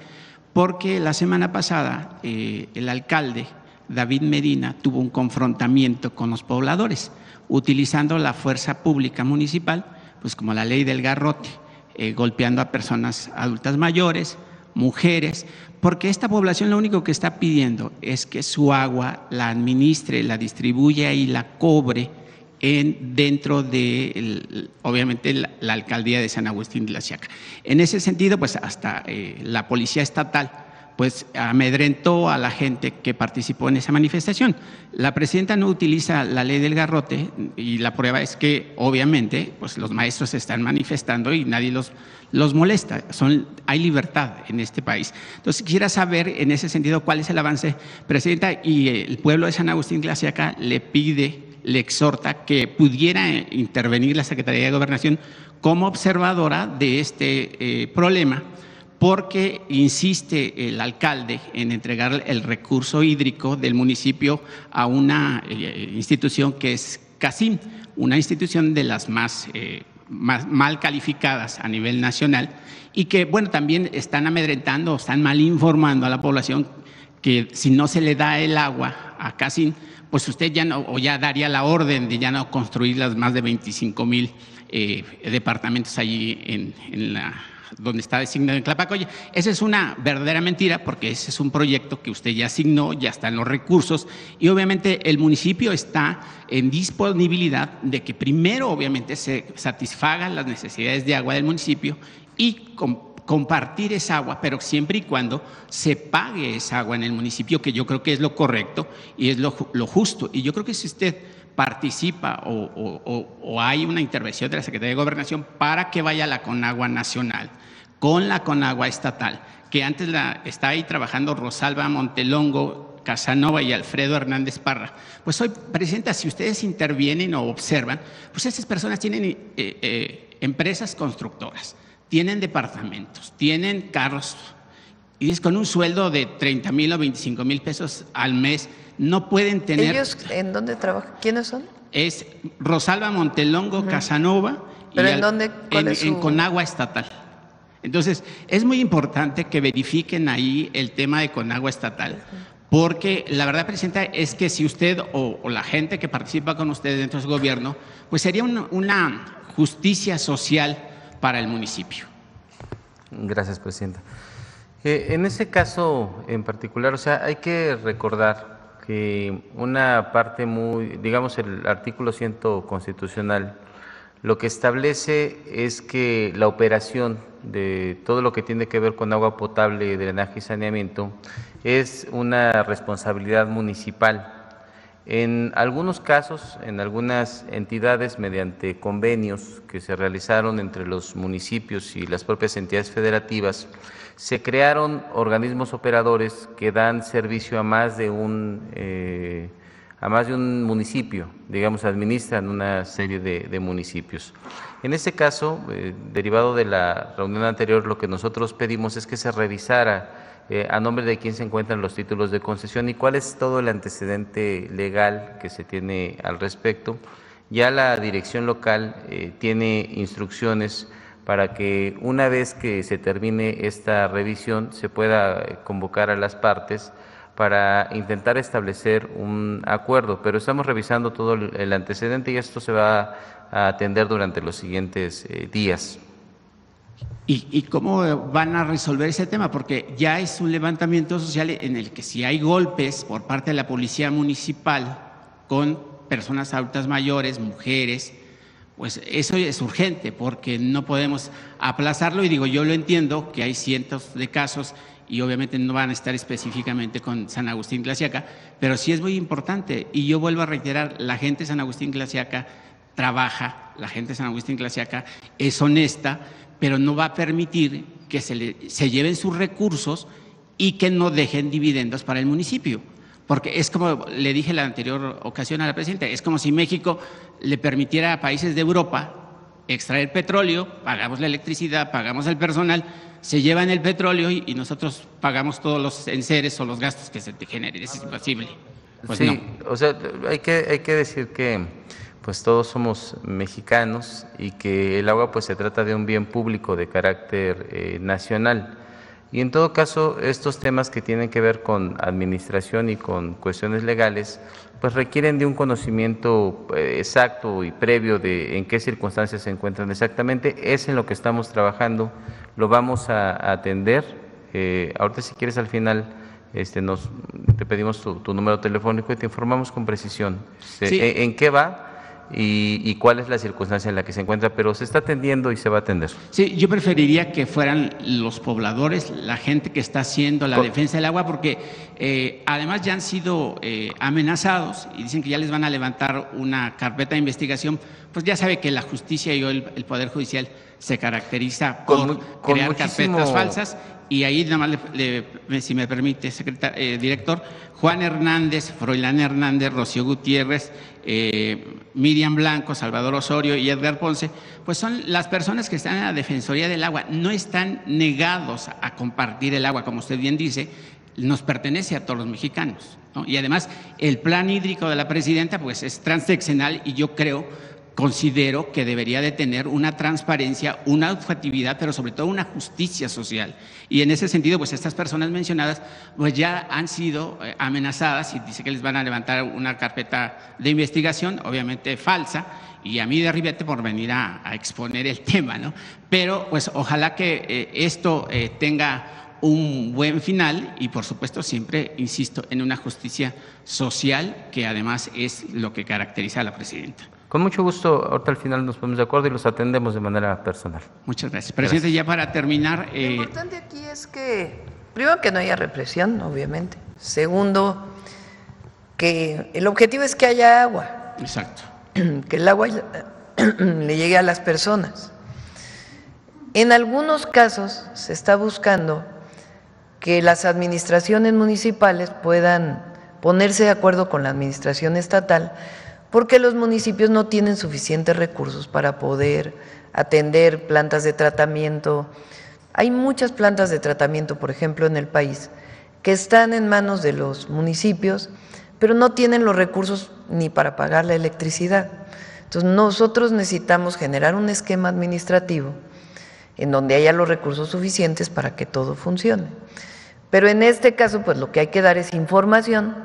porque la semana pasada el alcalde David Medina tuvo un confrontamiento con los pobladores, utilizando la fuerza pública municipal, pues como la ley del garrote, golpeando a personas adultas mayores, mujeres, porque esta población lo único que está pidiendo es que su agua la administre, la distribuya y la cobre dentro de, obviamente, la alcaldía de San Agustín Tlaxiaca. En ese sentido, pues hasta la policía estatal pues amedrentó a la gente que participó en esa manifestación. La presidenta no utiliza la ley del garrote y la prueba es que obviamente pues los maestros se están manifestando y nadie los molesta. Hay libertad en este país. Entonces quisiera saber en ese sentido cuál es el avance, presidenta, y el pueblo de San Agustín Tlaxiaca le exhorta que pudiera intervenir la Secretaría de Gobernación como observadora de este problema, porque insiste el alcalde en entregar el recurso hídrico del municipio a una institución que es CACIM, una institución de las más mal calificadas a nivel nacional y que, bueno, también están amedrentando, están mal informando a la población que si no se le da el agua a CACIM, pues usted ya no, o ya daría la orden de ya no construir las más de 25,000 departamentos allí en donde está designado en Tlapacoya. Esa es una verdadera mentira porque ese es un proyecto que usted ya asignó, ya están los recursos y obviamente el municipio está en disponibilidad de que primero obviamente se satisfagan las necesidades de agua del municipio y compartir esa agua, pero siempre y cuando se pague esa agua en el municipio, que yo creo que es lo correcto y es lo justo. Y yo creo que si usted participa o hay una intervención de la Secretaría de Gobernación para que vaya la Conagua Nacional con la Conagua Estatal, que antes está ahí trabajando Rosalba Montelongo, Casanova y Alfredo Hernández Parra. Pues hoy, presidenta, si ustedes intervienen o observan, pues esas personas tienen empresas constructoras, tienen departamentos, tienen carros, y es con un sueldo de 30,000 o 25,000 pesos al mes, no pueden tener… ¿Ellos en dónde trabajan? ¿Quiénes son? Es Rosalba Montelongo, Casanova. ¿Pero en dónde? En Conagua Estatal. Entonces, es muy importante que verifiquen ahí el tema de Conagua Estatal, porque la verdad, presidenta, es que si usted o la gente que participa con usted dentro del gobierno, pues sería una justicia social para el municipio. Gracias, presidenta. En ese caso en particular, o sea, hay que recordar que una parte muy, digamos, el artículo 100 constitucional, lo que establece es que la operación de todo lo que tiene que ver con agua potable, drenaje y saneamiento es una responsabilidad municipal. En algunos casos, en algunas entidades, mediante convenios que se realizaron entre los municipios y las propias entidades federativas, se crearon organismos operadores que dan servicio a más de un municipio, digamos, administran una serie de municipios. En este caso, derivado de la reunión anterior, lo que nosotros pedimos es que se revisara a nombre de quién se encuentran los títulos de concesión y cuál es todo el antecedente legal que se tiene al respecto. Ya la dirección local tiene instrucciones para que una vez que se termine esta revisión se pueda convocar a las partes para intentar establecer un acuerdo, pero estamos revisando todo el antecedente y esto se va a atender durante los siguientes días. ¿Y cómo van a resolver ese tema? Porque ya es un levantamiento social en el que si hay golpes por parte de la policía municipal con personas adultas mayores, mujeres, pues eso es urgente porque no podemos aplazarlo y digo, yo lo entiendo que hay cientos de casos y obviamente no van a estar específicamente con San Agustín Tlaxiaca, pero sí es muy importante y yo vuelvo a reiterar, la gente de San Agustín Tlaxiaca trabaja, la gente de San Agustín Tlaxiaca es honesta, pero no va a permitir que se lleven sus recursos y que no dejen dividendos para el municipio. Porque es como le dije la anterior ocasión a la presidenta, es como si México le permitiera a países de Europa extraer petróleo, pagamos la electricidad, pagamos el personal, se llevan el petróleo y nosotros pagamos todos los enseres o los gastos que se te generen. Eso es imposible. Pues sí, no. O sea, hay que decir que pues todos somos mexicanos y que el agua pues se trata de un bien público de carácter nacional. Y en todo caso, estos temas que tienen que ver con administración y con cuestiones legales, pues requieren de un conocimiento exacto y previo de en qué circunstancias se encuentran exactamente. Es en lo que estamos trabajando, lo vamos a atender. Ahorita si quieres al final te pedimos tu número telefónico y te informamos con precisión Sí. en qué va y cuál es la circunstancia en la que se encuentra, pero se está atendiendo y se va a atender. Sí, yo preferiría que fueran los pobladores, la gente que está haciendo la defensa del agua, porque además ya han sido amenazados y dicen que ya les van a levantar una carpeta de investigación. Pues ya sabe que la justicia y el Poder Judicial se caracteriza por crear carpetas falsas. Y ahí nada más, si me permite, director, Juan Hernández, Froilán Hernández, Rocío Gutiérrez, Miriam Blanco, Salvador Osorio y Edgar Ponce, pues son las personas que están en la Defensoría del Agua. No están negados a compartir el agua, como usted bien dice, nos pertenece a todos los mexicanos, ¿no? Y además el plan hídrico de la presidenta pues es transeccional y yo considero que debería de tener una transparencia, una objetividad, pero sobre todo una justicia social. Y en ese sentido, pues estas personas mencionadas pues ya han sido amenazadas y dice que les van a levantar una carpeta de investigación, obviamente falsa, y a mí de ribete por venir a exponer el tema, ¿no? Pero pues ojalá que esto tenga un buen final y por supuesto siempre, insisto, en una justicia social que además es lo que caracteriza a la presidenta. Con mucho gusto, ahorita al final nos ponemos de acuerdo y los atendemos de manera personal. Muchas gracias. Presidente, ya para terminar… Lo importante aquí es que, primero, que no haya represión, obviamente. Segundo, que el objetivo es que haya agua. Exacto. Que el agua le llegue a las personas. En algunos casos se está buscando que las administraciones municipales puedan ponerse de acuerdo con la administración estatal, porque los municipios no tienen suficientes recursos para poder atender plantas de tratamiento. Hay muchas plantas de tratamiento, por ejemplo, en el país, que están en manos de los municipios, pero no tienen los recursos ni para pagar la electricidad. Entonces, nosotros necesitamos generar un esquema administrativo en donde haya los recursos suficientes para que todo funcione. Pero en este caso, pues lo que hay que dar es información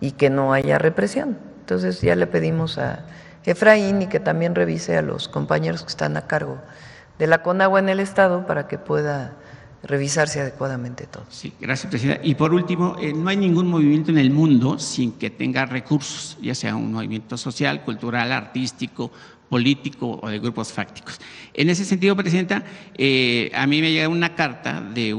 y que no haya represión. Entonces ya le pedimos a Efraín y que también revise a los compañeros que están a cargo de la CONAGUA en el Estado para que pueda revisarse adecuadamente todo. Sí, gracias, presidenta. Y por último, no hay ningún movimiento en el mundo sin que tenga recursos, ya sea un movimiento social, cultural, artístico, político o de grupos fácticos. En ese sentido, presidenta, a mí me llega una carta de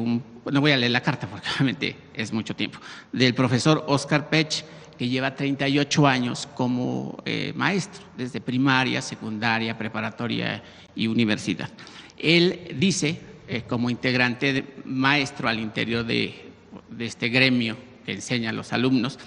no voy a leer la carta porque obviamente es mucho tiempo, del profesor Oscar Pech, que lleva 38 años como maestro, desde primaria, secundaria, preparatoria y universidad. Él dice, como integrante maestro al interior de este gremio que enseña a los alumnos,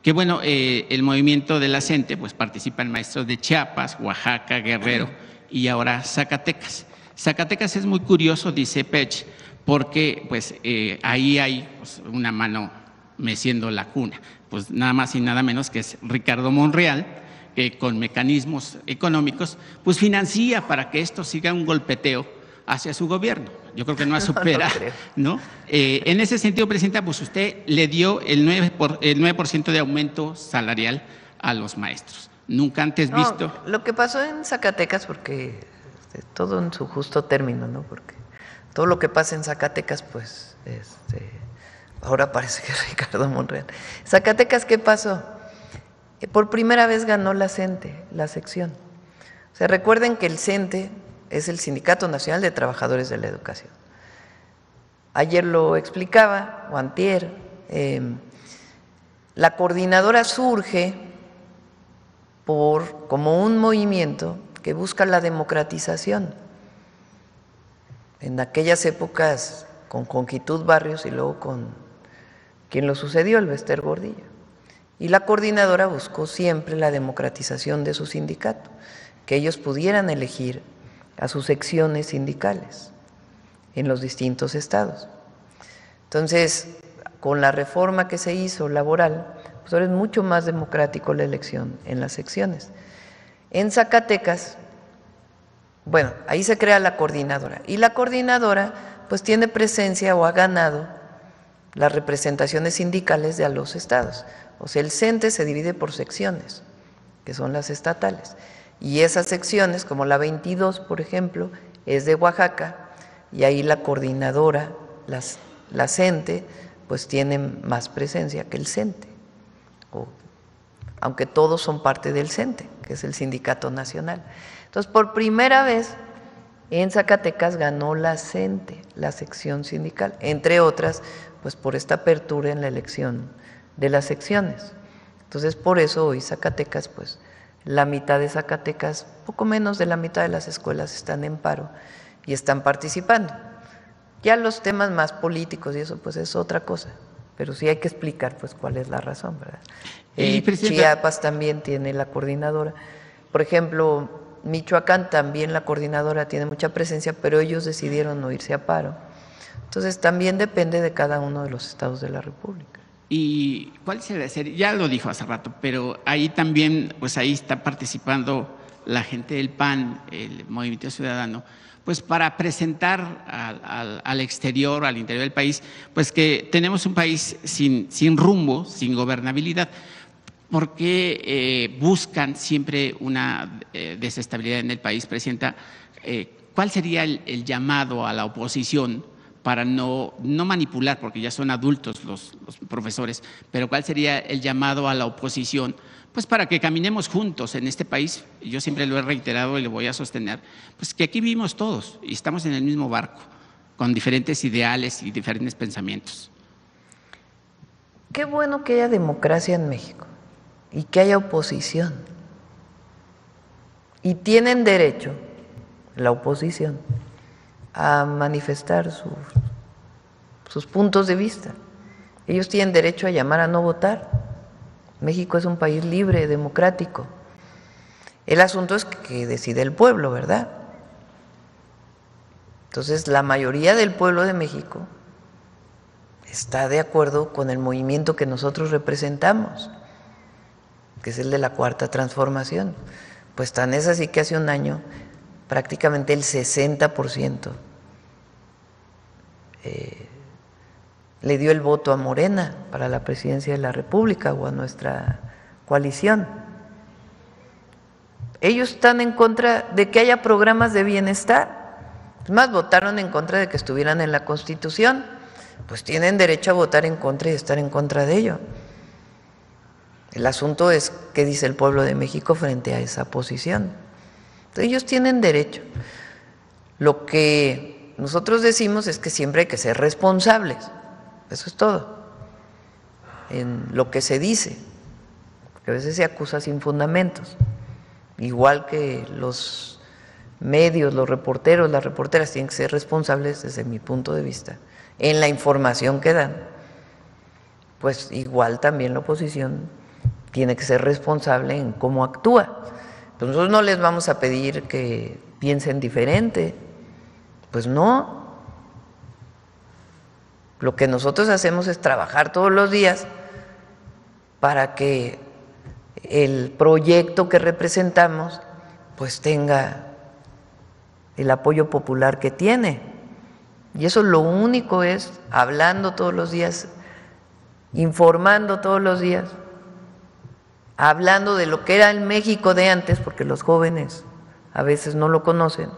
que bueno, el movimiento de la CENTE pues participan maestros de Chiapas, Oaxaca, Guerrero y ahora Zacatecas. Zacatecas es muy curioso, dice Pech, porque pues ahí hay pues, una mano meciendo la cuna, pues nada más y nada menos que es Ricardo Monreal, que con mecanismos económicos pues financia para que esto siga un golpeteo hacia su gobierno. Yo creo que no supera, ¿no? En ese sentido, presidenta, pues usted le dio el 9% de aumento salarial a los maestros. Nunca antes visto. Lo que pasó en Zacatecas, porque todo en su justo término, ¿no? Porque todo lo que pasa en Zacatecas, pues, ahora parece que es Ricardo Monreal. Zacatecas, ¿qué pasó? Por primera vez ganó la CENTE, la sección. O sea, recuerden que el CENTE es el Sindicato Nacional de Trabajadores de la Educación. Ayer lo explicaba, o antier, la coordinadora surge como un movimiento que busca la democratización. En aquellas épocas con Conquitud Barrios y luego con quien lo sucedió, el Bester Gordillo. Y la coordinadora buscó siempre la democratización de su sindicato, que ellos pudieran elegir a sus secciones sindicales en los distintos estados. Entonces, con la reforma que se hizo laboral, pues ahora es mucho más democrático la elección en las secciones. En Zacatecas, bueno, ahí se crea la coordinadora y la coordinadora pues tiene presencia o ha ganado las representaciones sindicales de a los estados. O sea, el CENTE se divide por secciones, que son las estatales. Y esas secciones, como la 22, por ejemplo, es de Oaxaca, y ahí la coordinadora, la CENTE, pues tiene más presencia que el CENTE, o aunque todos son parte del CENTE, que es el Sindicato Nacional. Entonces, por primera vez en Zacatecas ganó la CENTE, la sección sindical, entre otras, pues por esta apertura en la elección de las secciones. Entonces, por eso hoy Zacatecas, pues la mitad de Zacatecas, poco menos de la mitad de las escuelas están en paro y están participando. Ya los temas más políticos y eso, pues es otra cosa, pero sí hay que explicar, pues, cuál es la razón, ¿verdad? Chiapas también tiene la coordinadora. Por ejemplo, Michoacán también la coordinadora tiene mucha presencia, pero ellos decidieron no irse a paro. Entonces también depende de cada uno de los estados de la República. ¿Y cuál sería? Ya lo dijo hace rato, pero ahí también, pues ahí está participando la gente del PAN, el Movimiento Ciudadano, pues para presentar al exterior, al interior del país, pues que tenemos un país sin rumbo, sin gobernabilidad. ¿Por qué buscan siempre una desestabilidad en el país, Presidenta? ¿Cuál sería el llamado a la oposición para no manipular, porque ya son adultos los profesores, pero cuál sería el llamado a la oposición, pues para que caminemos juntos en este país? Yo siempre lo he reiterado y lo voy a sostener, pues que aquí vivimos todos y estamos en el mismo barco, con diferentes ideales y diferentes pensamientos. Qué bueno que haya democracia en México y que haya oposición. Y tienen derecho, la oposición, a manifestar sus puntos de vista. Ellos tienen derecho a llamar a no votar. México es un país libre, democrático. El asunto es que decide el pueblo, ¿verdad? Entonces, la mayoría del pueblo de México está de acuerdo con el movimiento que nosotros representamos, que es el de la Cuarta Transformación. Pues tan es así que hace un año prácticamente el 60% le dio el voto a Morena para la presidencia de la República o a nuestra coalición. Ellos están en contra de que haya programas de bienestar. Es más, votaron en contra de que estuvieran en la Constitución. Pues tienen derecho a votar en contra y estar en contra de ello. El asunto es qué dice el pueblo de México frente a esa posición. Entonces, ellos tienen derecho. Lo que nosotros decimos es que siempre hay que ser responsables. Eso es todo. En lo que se dice, porque a veces se acusa sin fundamentos. Igual que los medios, los reporteros, las reporteras tienen que ser responsables desde mi punto de vista en la información que dan, pues igual también la oposición tiene que ser responsable en cómo actúa. Pues nosotros no les vamos a pedir que piensen diferente, pues no. Lo que nosotros hacemos es trabajar todos los días para que el proyecto que representamos pues tenga el apoyo popular que tiene. Y eso lo único es hablando todos los días, informando todos los días, hablando de lo que era el México de antes, porque los jóvenes a veces no lo conocen,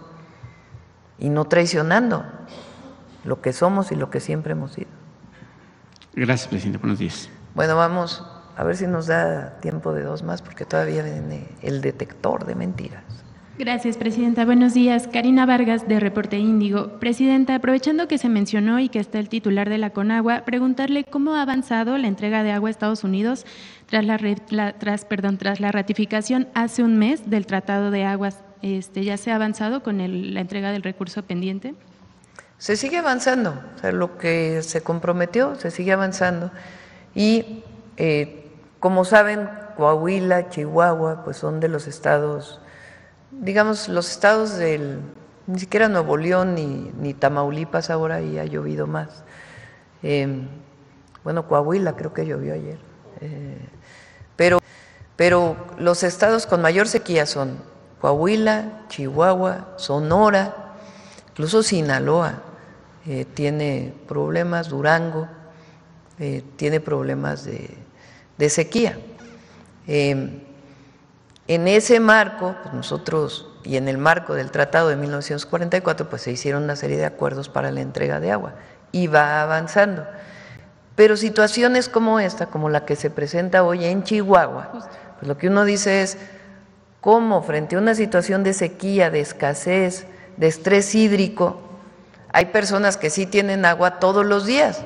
y no traicionando lo que somos y lo que siempre hemos sido. Gracias, Presidenta. Buenos días. Bueno, vamos a ver si nos da tiempo de dos más, porque todavía viene el detector de mentiras. Gracias, Presidenta. Buenos días. Karina Vargas, de Reporte Índigo. Presidenta, aprovechando que se mencionó y que está el titular de la CONAGUA, preguntarle cómo ha avanzado la entrega de agua a Estados Unidos tras la ratificación hace un mes del Tratado de Aguas. ¿Ya se ha avanzado con la entrega del recurso pendiente? Se sigue avanzando, o sea, lo que se comprometió se sigue avanzando. Y como saben, Coahuila, Chihuahua, pues son de los estados, digamos, los estados ni siquiera Nuevo León ni Tamaulipas ahora, ahí ha llovido más. Bueno, Coahuila creo que llovió ayer. Pero los estados con mayor sequía son Coahuila, Chihuahua, Sonora, incluso Sinaloa tiene problemas, Durango tiene problemas de sequía. En ese marco, pues nosotros, y en el marco del Tratado de 1944, pues se hicieron una serie de acuerdos para la entrega de agua y va avanzando. Pero situaciones como esta, como la que se presenta hoy en Chihuahua, Pues lo que uno dice es cómo frente a una situación de sequía, de escasez, de estrés hídrico, hay personas que sí tienen agua todos los días,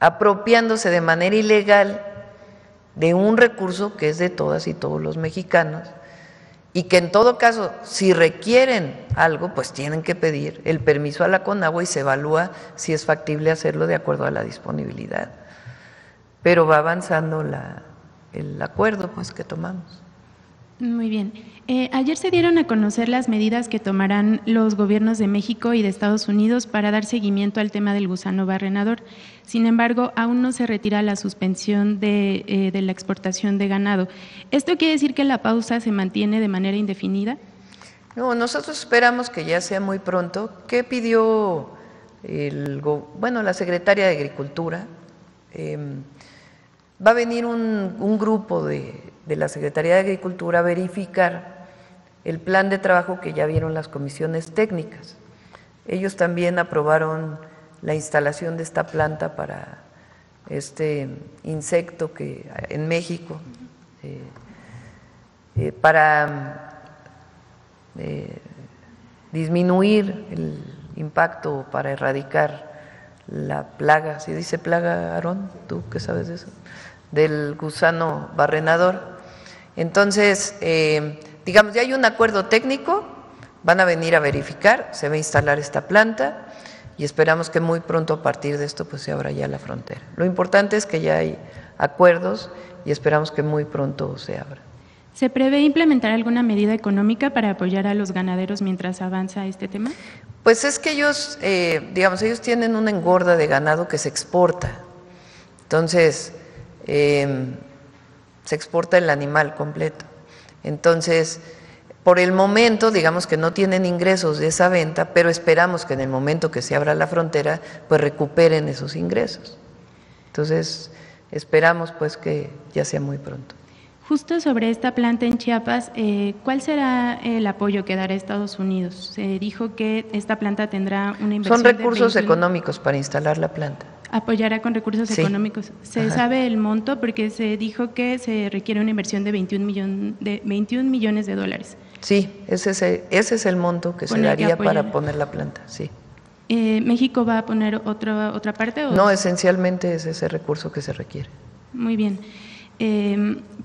apropiándose de manera ilegal de un recurso que es de todas y todos los mexicanos, y que en todo caso, si requieren algo, pues tienen que pedir el permiso a la Conagua y se evalúa si es factible hacerlo de acuerdo a la disponibilidad. Pero va avanzando el acuerdo pues que tomamos. Muy bien. Ayer se dieron a conocer las medidas que tomarán los gobiernos de México y de Estados Unidos para dar seguimiento al tema del gusano barrenador. Sin embargo, aún no se retira la suspensión de la exportación de ganado. ¿Esto quiere decir que la pausa se mantiene de manera indefinida? No, nosotros esperamos que ya sea muy pronto. ¿Qué pidió la secretaria de Agricultura? Va a venir un grupo de la Secretaría de Agricultura a verificar el plan de trabajo que ya vieron las comisiones técnicas. Ellos también aprobaron la instalación de esta planta para este insecto que en México, para disminuir el impacto, para erradicar la plaga, ¿sí dice plaga, Aarón? ¿Tú qué sabes de eso? Del gusano barrenador. Entonces, digamos, ya hay un acuerdo técnico, van a venir a verificar, se va a instalar esta planta y esperamos que muy pronto a partir de esto pues se abra ya la frontera. Lo importante es que ya hay acuerdos y esperamos que muy pronto se abra. ¿Se prevé implementar alguna medida económica para apoyar a los ganaderos mientras avanza este tema? Pues es que ellos, ellos tienen una engorda de ganado que se exporta. Entonces, se exporta el animal completo. Entonces, por el momento, digamos que no tienen ingresos de esa venta, pero esperamos que en el momento que se abra la frontera, pues recuperen esos ingresos. Entonces, esperamos pues que ya sea muy pronto. Justo sobre esta planta en Chiapas, ¿cuál será el apoyo que dará Estados Unidos? Se dijo que esta planta tendrá una inversión. Son recursos económicos para instalar la planta. Apoyará con recursos económicos. ¿Se sabe el monto? Porque se dijo que se requiere una inversión de 21 millones de dólares. Sí, ese es el monto que se daría para poner la planta, sí. ¿México va a poner otra parte? ¿O? No, esencialmente es ese recurso que se requiere. Muy bien.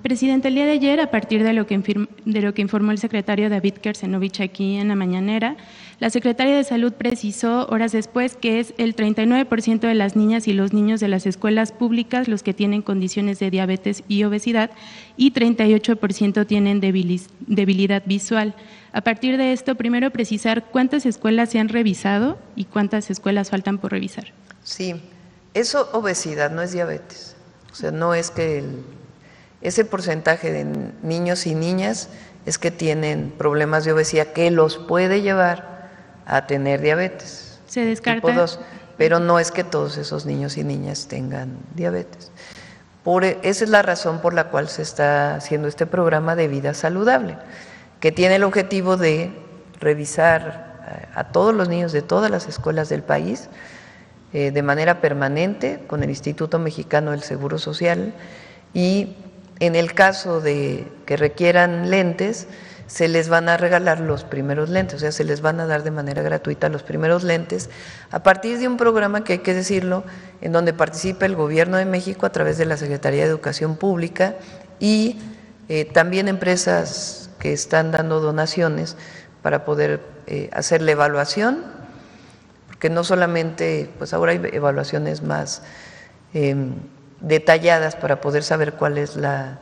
Presidente, el día de ayer, a partir de lo que informó el secretario David Kersenovich aquí en la mañanera, la Secretaría de Salud precisó horas después que es el 39% de las niñas y los niños de las escuelas públicas los que tienen condiciones de diabetes y obesidad y 38% tienen debilidad visual. A partir de esto, primero precisar cuántas escuelas se han revisado y cuántas escuelas faltan por revisar. Sí, eso obesidad, no es diabetes. O sea, no es que ese porcentaje de niños y niñas es que tienen problemas de obesidad que los puede llevar a tener diabetes. Se descarta. Tipo 2, pero no es que todos esos niños y niñas tengan diabetes. Esa es la razón por la cual se está haciendo este programa de vida saludable, que tiene el objetivo de revisar a todos los niños de todas las escuelas del país de manera permanente con el Instituto Mexicano del Seguro Social y en el caso de que requieran lentes, se les van a regalar los primeros lentes, o sea, se les van a dar de manera gratuita los primeros lentes a partir de un programa que hay que decirlo, en donde participa el Gobierno de México a través de la Secretaría de Educación Pública y también empresas que están dando donaciones para poder hacer la evaluación, porque no solamente, pues ahora hay evaluaciones más detalladas para poder saber cuál es la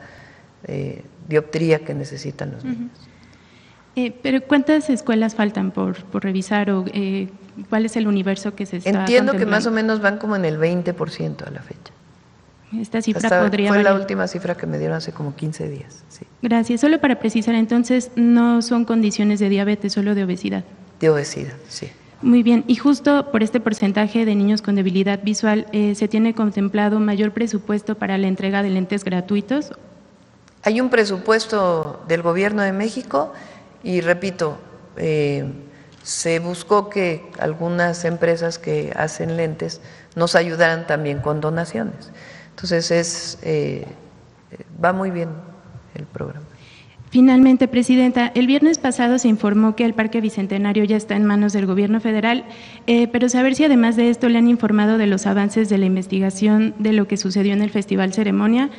dioptría que necesitan los niños. Pero ¿cuántas escuelas faltan por revisar o cuál es el universo que se está Entiendo que más o menos van como en el 20% a la fecha. Esta cifra podría fue variar. La última cifra que me dieron hace como 15 días. Sí. Gracias. Solo para precisar, entonces, no son condiciones de diabetes, solo de obesidad. De obesidad, sí. Muy bien, y justo por este porcentaje de niños con debilidad visual, ¿se tiene contemplado un mayor presupuesto para la entrega de lentes gratuitos? Hay un presupuesto del Gobierno de México y repito, se buscó que algunas empresas que hacen lentes nos ayudaran también con donaciones. Entonces va muy bien el programa. Finalmente, Presidenta, el viernes pasado se informó que el Parque Bicentenario ya está en manos del Gobierno federal, pero saber si además de esto le han informado de los avances de la investigación de lo que sucedió en el Festival Ceremonia,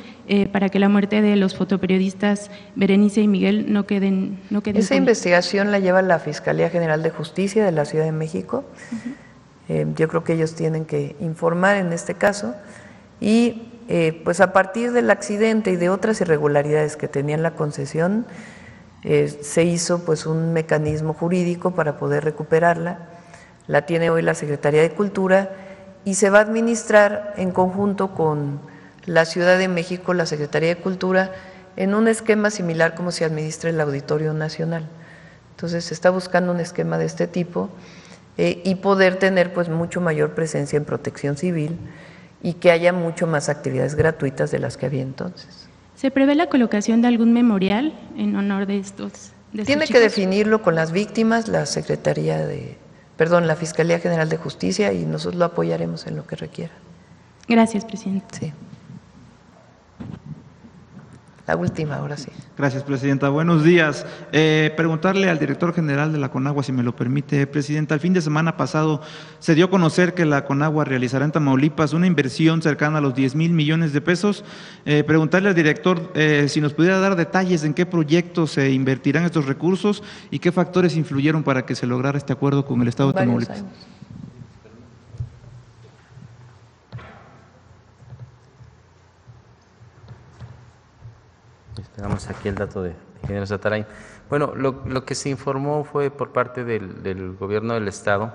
para que la muerte de los fotoperiodistas Berenice y Miguel no queden Esa investigación la lleva la Fiscalía General de Justicia de la Ciudad de México. Yo creo que ellos tienen que informar en este caso y pues a partir del accidente y de otras irregularidades que tenía en la concesión, se hizo pues un mecanismo jurídico para poder recuperarla. La tiene hoy la Secretaría de Cultura y se va a administrar en conjunto con la Ciudad de México, la Secretaría de Cultura, en un esquema similar como se administra el Auditorio Nacional. Entonces se está buscando un esquema de este tipo y poder tener pues mucho mayor presencia en protección civil y que haya mucho más actividades gratuitas de las que había entonces. ¿Se prevé la colocación de algún memorial en honor de estos? Tiene que definirlo con las víctimas la la Fiscalía General de Justicia y nosotros lo apoyaremos en lo que requiera. Gracias, Presidenta. Sí. La última, ahora sí. Gracias, Presidenta. Buenos días. Preguntarle al director general de la CONAGUA, si me lo permite, Presidenta. El fin de semana pasado se dio a conocer que la CONAGUA realizará en Tamaulipas una inversión cercana a los 10,000 millones de pesos. Preguntarle al director si nos pudiera dar detalles en qué proyectos se invertirán estos recursos y qué factores influyeron para que se lograra este acuerdo con el Estado de Tamaulipas. Tengamos aquí el dato de ingeniero Zatarain. Bueno, lo que se informó fue por parte del gobierno del Estado.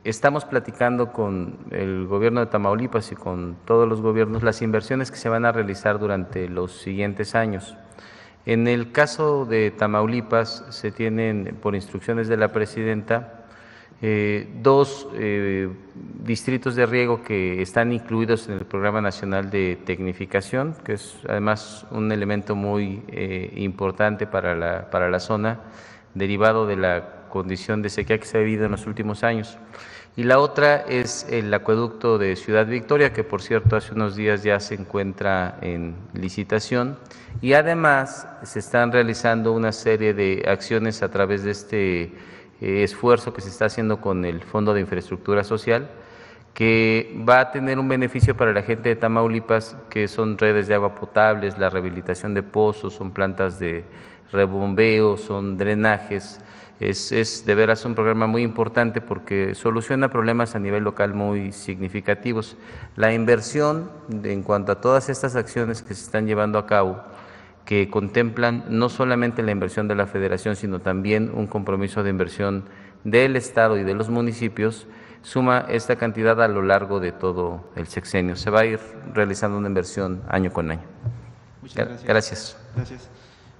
Estamos platicando con el gobierno de Tamaulipas y con todos los gobiernos las inversiones que se van a realizar durante los siguientes años. En el caso de Tamaulipas se tienen, por instrucciones de la presidenta, dos distritos de riego que están incluidos en el Programa Nacional de Tecnificación, que es además un elemento muy importante para la zona, derivado de la condición de sequía que se ha vivido en los últimos años. Y la otra es el acueducto de Ciudad Victoria, que por cierto hace unos días ya se encuentra en licitación, y además se están realizando una serie de acciones a través de este esfuerzo que se está haciendo con el Fondo de Infraestructura Social, que va a tener un beneficio para la gente de Tamaulipas, que son redes de agua potable, la rehabilitación de pozos, son plantas de rebombeo, son drenajes. Es de veras un programa muy importante porque soluciona problemas a nivel local muy significativos. La inversión en cuanto a todas estas acciones que se están llevando a cabo, que contemplan no solamente la inversión de la Federación, sino también un compromiso de inversión del Estado y de los municipios, suma esta cantidad a lo largo de todo el sexenio. Se va a ir realizando una inversión año con año. Muchas gracias. Gracias.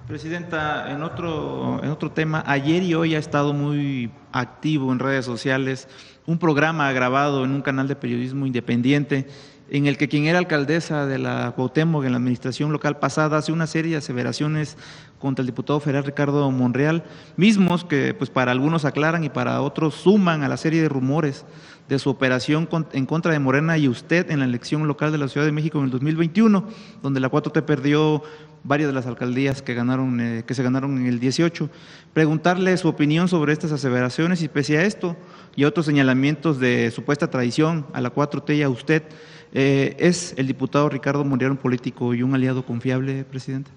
Presidenta, en otro tema, ayer y hoy ha estado muy activo en redes sociales un programa grabado en un canal de periodismo independiente en el que quien era alcaldesa de la Cuauhtémoc en la administración local pasada hace una serie de aseveraciones contra el diputado federal Ricardo Monreal, mismos que pues para algunos aclaran y para otros suman a la serie de rumores de su operación en contra de Morena y usted en la elección local de la Ciudad de México en el 2021, donde la 4T perdió varias de las alcaldías que se ganaron en el 18. Preguntarle su opinión sobre estas aseveraciones y pese a esto y a otros señalamientos de supuesta traición a la 4T y a usted, ¿es el diputado Ricardo Monreal un político y un aliado confiable, presidente?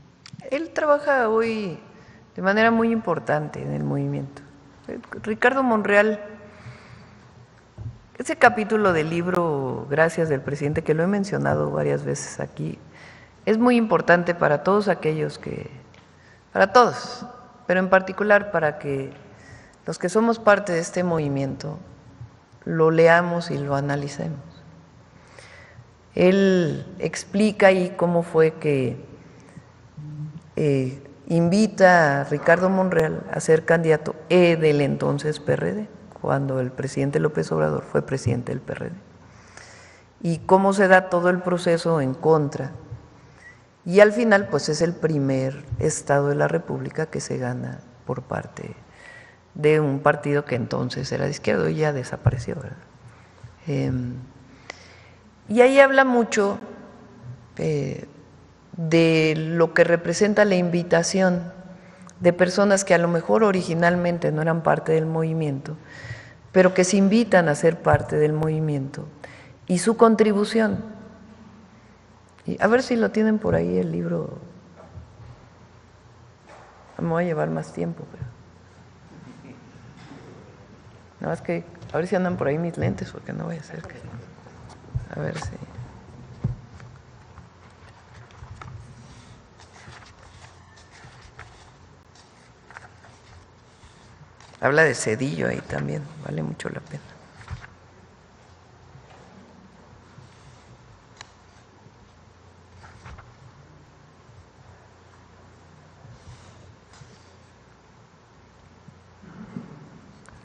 Él trabaja hoy de manera muy importante en el movimiento. Ricardo Monreal, ese capítulo del libro Gracias del presidente, que lo he mencionado varias veces aquí, es muy importante para todos aquellos para todos, pero en particular para que los que somos parte de este movimiento lo leamos y lo analicemos. Él explica ahí cómo fue que invita a Ricardo Monreal a ser candidato del entonces PRD, cuando el presidente López Obrador fue presidente del PRD, y cómo se da todo el proceso en contra. Y al final, pues es el primer estado de la República que se gana por parte de un partido que entonces era de izquierda y ya desapareció, ¿verdad? Y ahí habla mucho de lo que representa la invitación de personas que a lo mejor originalmente no eran parte del movimiento, pero que se invitan a ser parte del movimiento y su contribución. Y a ver si lo tienen por ahí el libro. Me voy a llevar más tiempo, pero nada más que a ver si andan por ahí mis lentes, porque no voy a hacer que... A ver si... Habla de Zedillo ahí también, vale mucho la pena.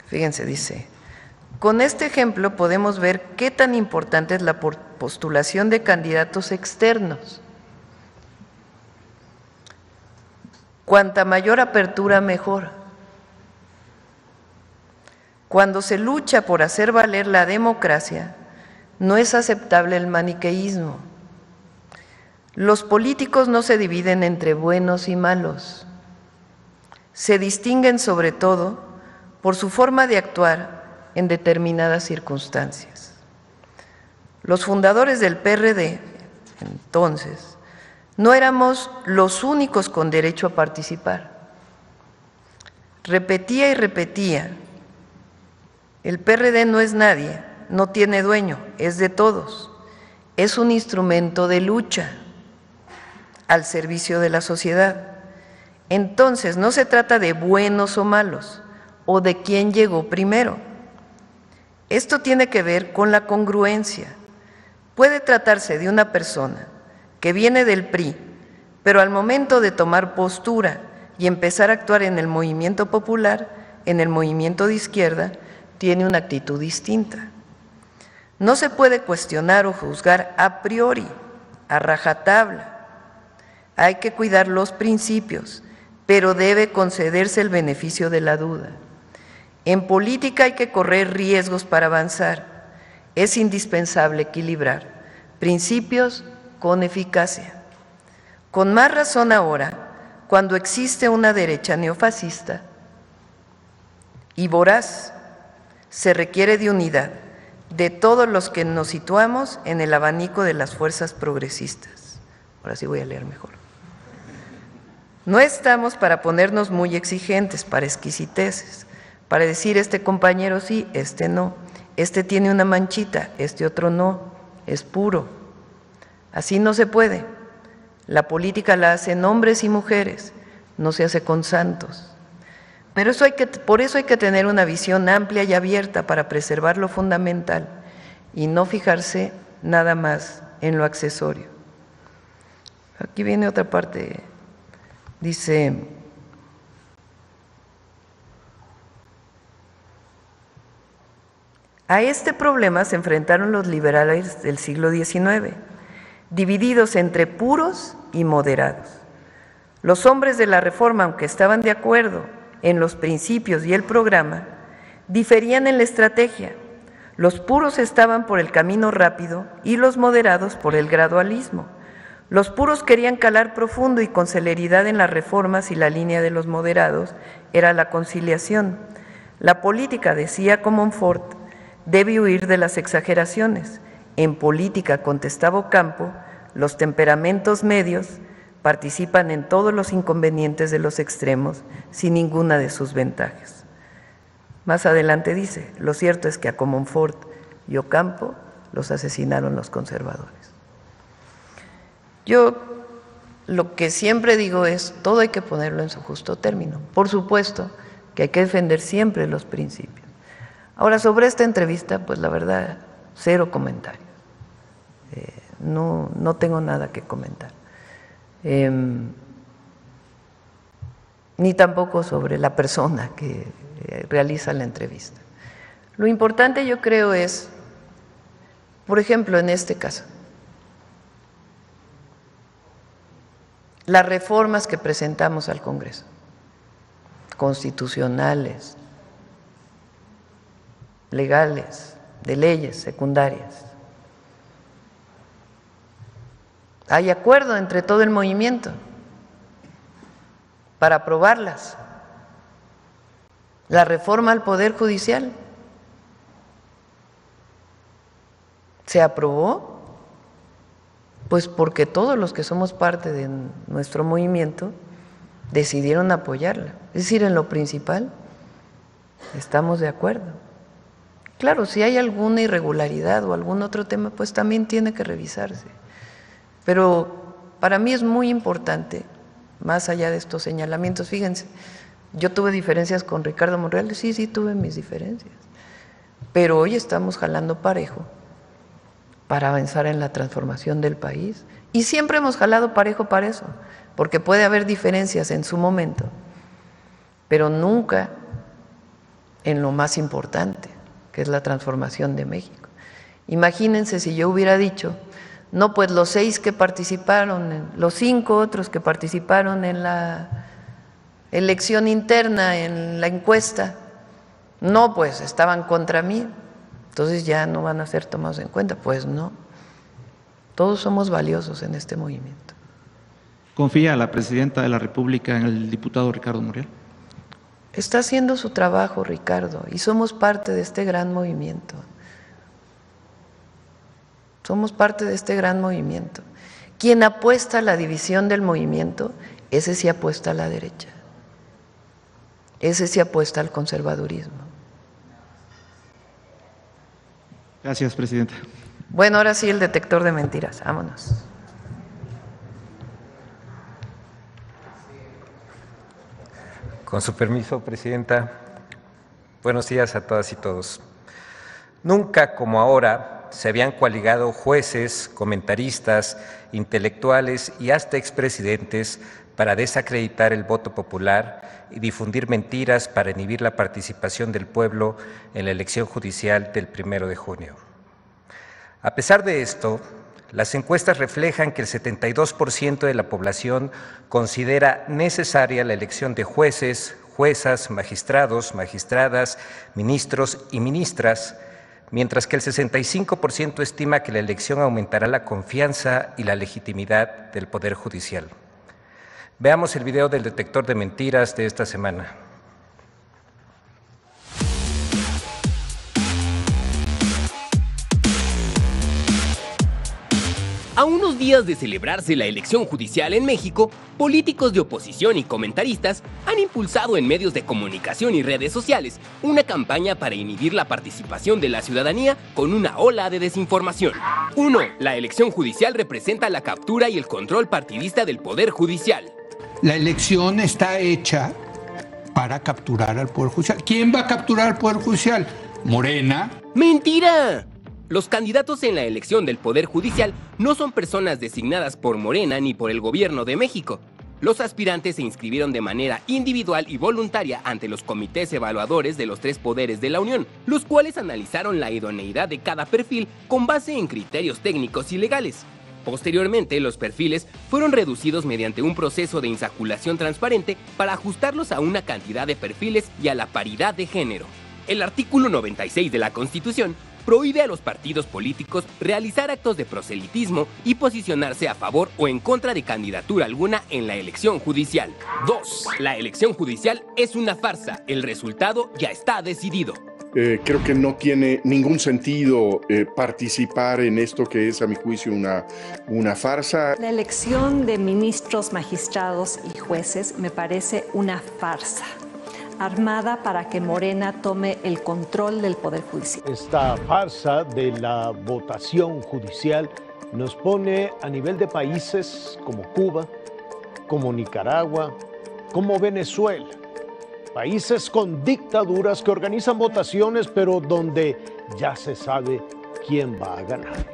Fíjense, dice, con este ejemplo podemos ver qué tan importante es la postulación de candidatos externos. Cuanta mayor apertura, mejor. Cuando se lucha por hacer valer la democracia, no es aceptable el maniqueísmo. Los políticos no se dividen entre buenos y malos. Se distinguen sobre todo por su forma de actuar en determinadas circunstancias. Los fundadores del PRD, entonces, no éramos los únicos con derecho a participar. Repetía y repetía, el PRD no es nadie, no tiene dueño, es de todos, es un instrumento de lucha al servicio de la sociedad. Entonces, no se trata de buenos o malos, o de quién llegó primero. Esto tiene que ver con la congruencia. Puede tratarse de una persona que viene del PRI, pero al momento de tomar postura y empezar a actuar en el movimiento popular, en el movimiento de izquierda, tiene una actitud distinta. No se puede cuestionar o juzgar a priori, a rajatabla. Hay que cuidar los principios, pero debe concederse el beneficio de la duda. En política hay que correr riesgos para avanzar. Es indispensable equilibrar principios con eficacia. Con más razón ahora, cuando existe una derecha neofascista y voraz, se requiere de unidad de todos los que nos situamos en el abanico de las fuerzas progresistas. Ahora sí voy a leer mejor. No estamos para ponernos muy exigentes, para exquisiteces, para decir este compañero sí, este no, este tiene una manchita, este otro no, es puro. Así no se puede. La política la hacen hombres y mujeres, no se hace con santos. Pero por eso hay que tener una visión amplia y abierta para preservar lo fundamental y no fijarse nada más en lo accesorio. Aquí viene otra parte, dice: a este problema se enfrentaron los liberales del siglo XIX, divididos entre puros y moderados. Los hombres de la Reforma, aunque estaban de acuerdo en los principios y el programa, diferían en la estrategia. Los puros estaban por el camino rápido y los moderados por el gradualismo. Los puros querían calar profundo y con celeridad en las reformas y la línea de los moderados era la conciliación. La política, decía Comonfort, debe huir de las exageraciones. En política, contestaba Ocampo, los temperamentos medios participan en todos los inconvenientes de los extremos sin ninguna de sus ventajas. Más adelante dice, lo cierto es que a Comonfort y Ocampo los asesinaron los conservadores. Yo lo que siempre digo es, todo hay que ponerlo en su justo término. Por supuesto que hay que defender siempre los principios. Ahora, sobre esta entrevista, pues la verdad, cero comentarios. No tengo nada que comentar. Ni tampoco sobre la persona que realiza la entrevista. Lo importante, yo creo, es, por ejemplo, en este caso, las reformas que presentamos al Congreso, constitucionales, legales, de leyes secundarias. hay acuerdo entre todo el movimiento para aprobarlas. La reforma al Poder Judicial se aprobó, pues porque todos los que somos parte de nuestro movimiento decidieron apoyarla. Es decir, en lo principal estamos de acuerdo. Claro, si hay alguna irregularidad o algún otro tema, pues también tiene que revisarse. Pero para mí es muy importante, más allá de estos señalamientos, fíjense, yo tuve diferencias con Ricardo Monreal, sí tuve mis diferencias, pero hoy estamos jalando parejo para avanzar en la transformación del país. Y siempre hemos jalado parejo para eso, porque puede haber diferencias en su momento, pero nunca en lo más importante, que es la transformación de México. Imagínense si yo hubiera dicho, no, pues los 6 que participaron, los 5 otros que participaron en la elección interna, en la encuesta, no, pues estaban contra mí, entonces ya no van a ser tomados en cuenta. Pues no, todos somos valiosos en este movimiento. ¿Confía la Presidenta de la República en el diputado Ricardo Monreal? Está haciendo su trabajo, Ricardo, y somos parte de este gran movimiento. Somos parte de este gran movimiento. Quien apuesta a la división del movimiento, ese sí apuesta a la derecha. Ese sí apuesta al conservadurismo. Gracias, Presidenta. Bueno, ahora sí el detector de mentiras. Vámonos. Con su permiso, Presidenta. Buenos días a todas y todos. Nunca como ahora se habían coaligado jueces, comentaristas, intelectuales y hasta expresidentes para desacreditar el voto popular y difundir mentiras para inhibir la participación del pueblo en la elección judicial del 1 de junio. A pesar de esto, las encuestas reflejan que el 72% de la población considera necesaria la elección de jueces, juezas, magistrados, magistradas, ministros y ministras, mientras que el 65% estima que la elección aumentará la confianza y la legitimidad del Poder Judicial. Veamos el video del detector de mentiras de esta semana. A unos días de celebrarse la elección judicial en México, políticos de oposición y comentaristas han impulsado en medios de comunicación y redes sociales una campaña para inhibir la participación de la ciudadanía con una ola de desinformación. 1. La elección judicial representa la captura y el control partidista del Poder Judicial. La elección está hecha para capturar al Poder Judicial. ¿Quién va a capturar al Poder Judicial? ¿Morena? ¡Mentira! Los candidatos en la elección del Poder Judicial no son personas designadas por Morena ni por el Gobierno de México. Los aspirantes se inscribieron de manera individual y voluntaria ante los comités evaluadores de los 3 poderes de la Unión, los cuales analizaron la idoneidad de cada perfil con base en criterios técnicos y legales. Posteriormente, los perfiles fueron reducidos mediante un proceso de insaculación transparente para ajustarlos a una cantidad de perfiles y a la paridad de género. El artículo 96 de la Constitución prohíbe a los partidos políticos realizar actos de proselitismo y posicionarse a favor o en contra de candidatura alguna en la elección judicial. 2. La elección judicial es una farsa. El resultado ya está decidido. Creo que no tiene ningún sentido participar en esto que es, a mi juicio, una farsa. La elección de ministros, magistrados y jueces me parece una farsa, armada para que Morena tome el control del Poder Judicial. Esta farsa de la votación judicial nos pone a nivel de países como Cuba, como Nicaragua, como Venezuela. Países con dictaduras que organizan votaciones, pero donde ya se sabe quién va a ganar.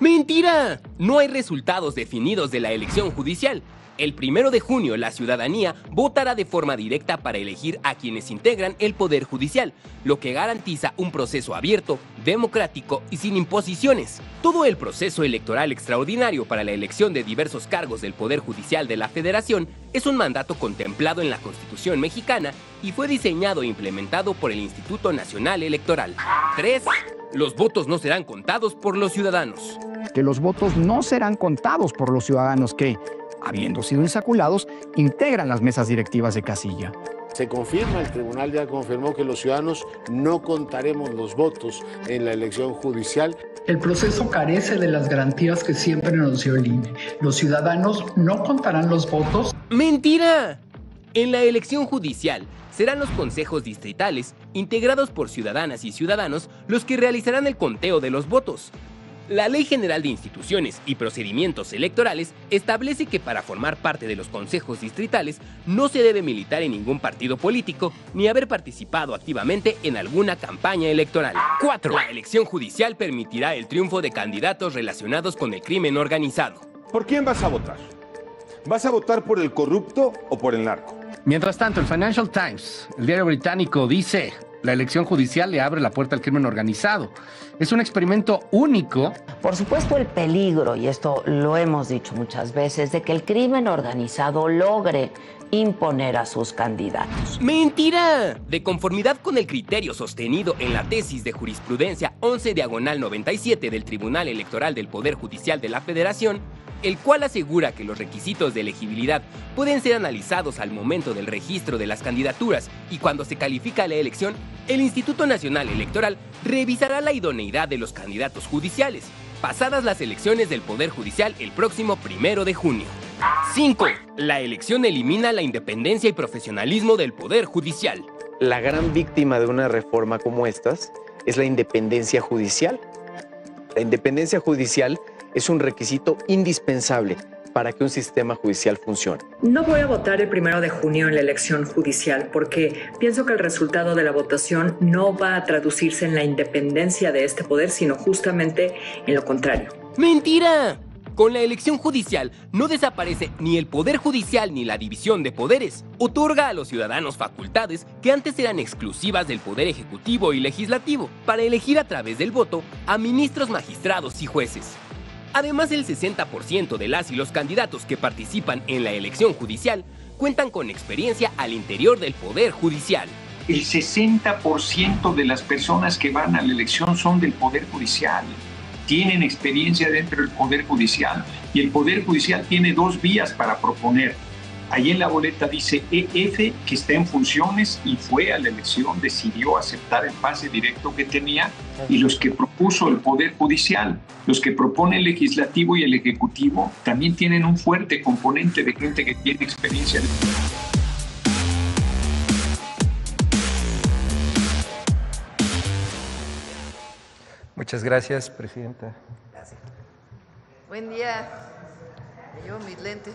¡Mentira! No hay resultados definidos de la elección judicial. El 1 de junio, la ciudadanía votará de forma directa para elegir a quienes integran el Poder Judicial, lo que garantiza un proceso abierto, democrático y sin imposiciones. Todo el proceso electoral extraordinario para la elección de diversos cargos del Poder Judicial de la Federación es un mandato contemplado en la Constitución mexicana y fue diseñado e implementado por el Instituto Nacional Electoral. 3. Los votos no serán contados por los ciudadanos. que los votos no serán contados por los ciudadanos que, habiendo sido insaculados, integran las mesas directivas de casilla. Se confirma, el tribunal ya confirmó que los ciudadanos no contaremos los votos en la elección judicial. El proceso carece de las garantías que siempre nos dio el INE. Los ciudadanos no contarán los votos. ¡Mentira! En la elección judicial serán los consejos distritales, integrados por ciudadanas y ciudadanos, los que realizarán el conteo de los votos. La Ley General de Instituciones y Procedimientos Electorales establece que para formar parte de los consejos distritales no se debe militar en ningún partido político ni haber participado activamente en alguna campaña electoral. 4. La elección judicial permitirá el triunfo de candidatos relacionados con el crimen organizado. ¿Por quién vas a votar? ¿Vas a votar por el corrupto o por el narco? Mientras tanto, el Financial Times, el diario británico, dice: la elección judicial le abre la puerta al crimen organizado. Es un experimento único. Por supuesto, el peligro, y esto lo hemos dicho muchas veces, de que el crimen organizado logre imponer a sus candidatos. ¡Mentira! De conformidad con el criterio sostenido en la tesis de jurisprudencia 11/97 del Tribunal Electoral del Poder Judicial de la Federación, el cual asegura que los requisitos de elegibilidad pueden ser analizados al momento del registro de las candidaturas y cuando se califica la elección, el Instituto Nacional Electoral revisará la idoneidad de los candidatos judiciales, pasadas las elecciones del Poder Judicial el próximo 1 de junio. 5. La elección elimina la independencia y profesionalismo del Poder Judicial. La gran víctima de una reforma como estas es la independencia judicial. La independencia judicial es un requisito indispensable para que un sistema judicial funcione. No voy a votar el 1 de junio en la elección judicial porque pienso que el resultado de la votación no va a traducirse en la independencia de este poder, sino justamente en lo contrario. ¡Mentira! Con la elección judicial no desaparece ni el Poder Judicial ni la división de poderes. Otorga a los ciudadanos facultades que antes eran exclusivas del Poder Ejecutivo y Legislativo para elegir a través del voto a ministros, magistrados y jueces. Además, el 60% de las y los candidatos que participan en la elección judicial cuentan con experiencia al interior del Poder Judicial. El 60% de las personas que van a la elección son del Poder Judicial. Tienen experiencia dentro del Poder Judicial y el Poder Judicial tiene 2 vías para proponer. Ahí en la boleta dice EF, que está en funciones y fue a la elección, decidió aceptar el pase directo que tenía, y los que propuso el Poder Judicial, los que propone el Legislativo y el Ejecutivo, también tienen un fuerte componente de gente que tiene experiencia. Muchas gracias, Presidenta. Gracias. Buen día. Me llevo mis lentes.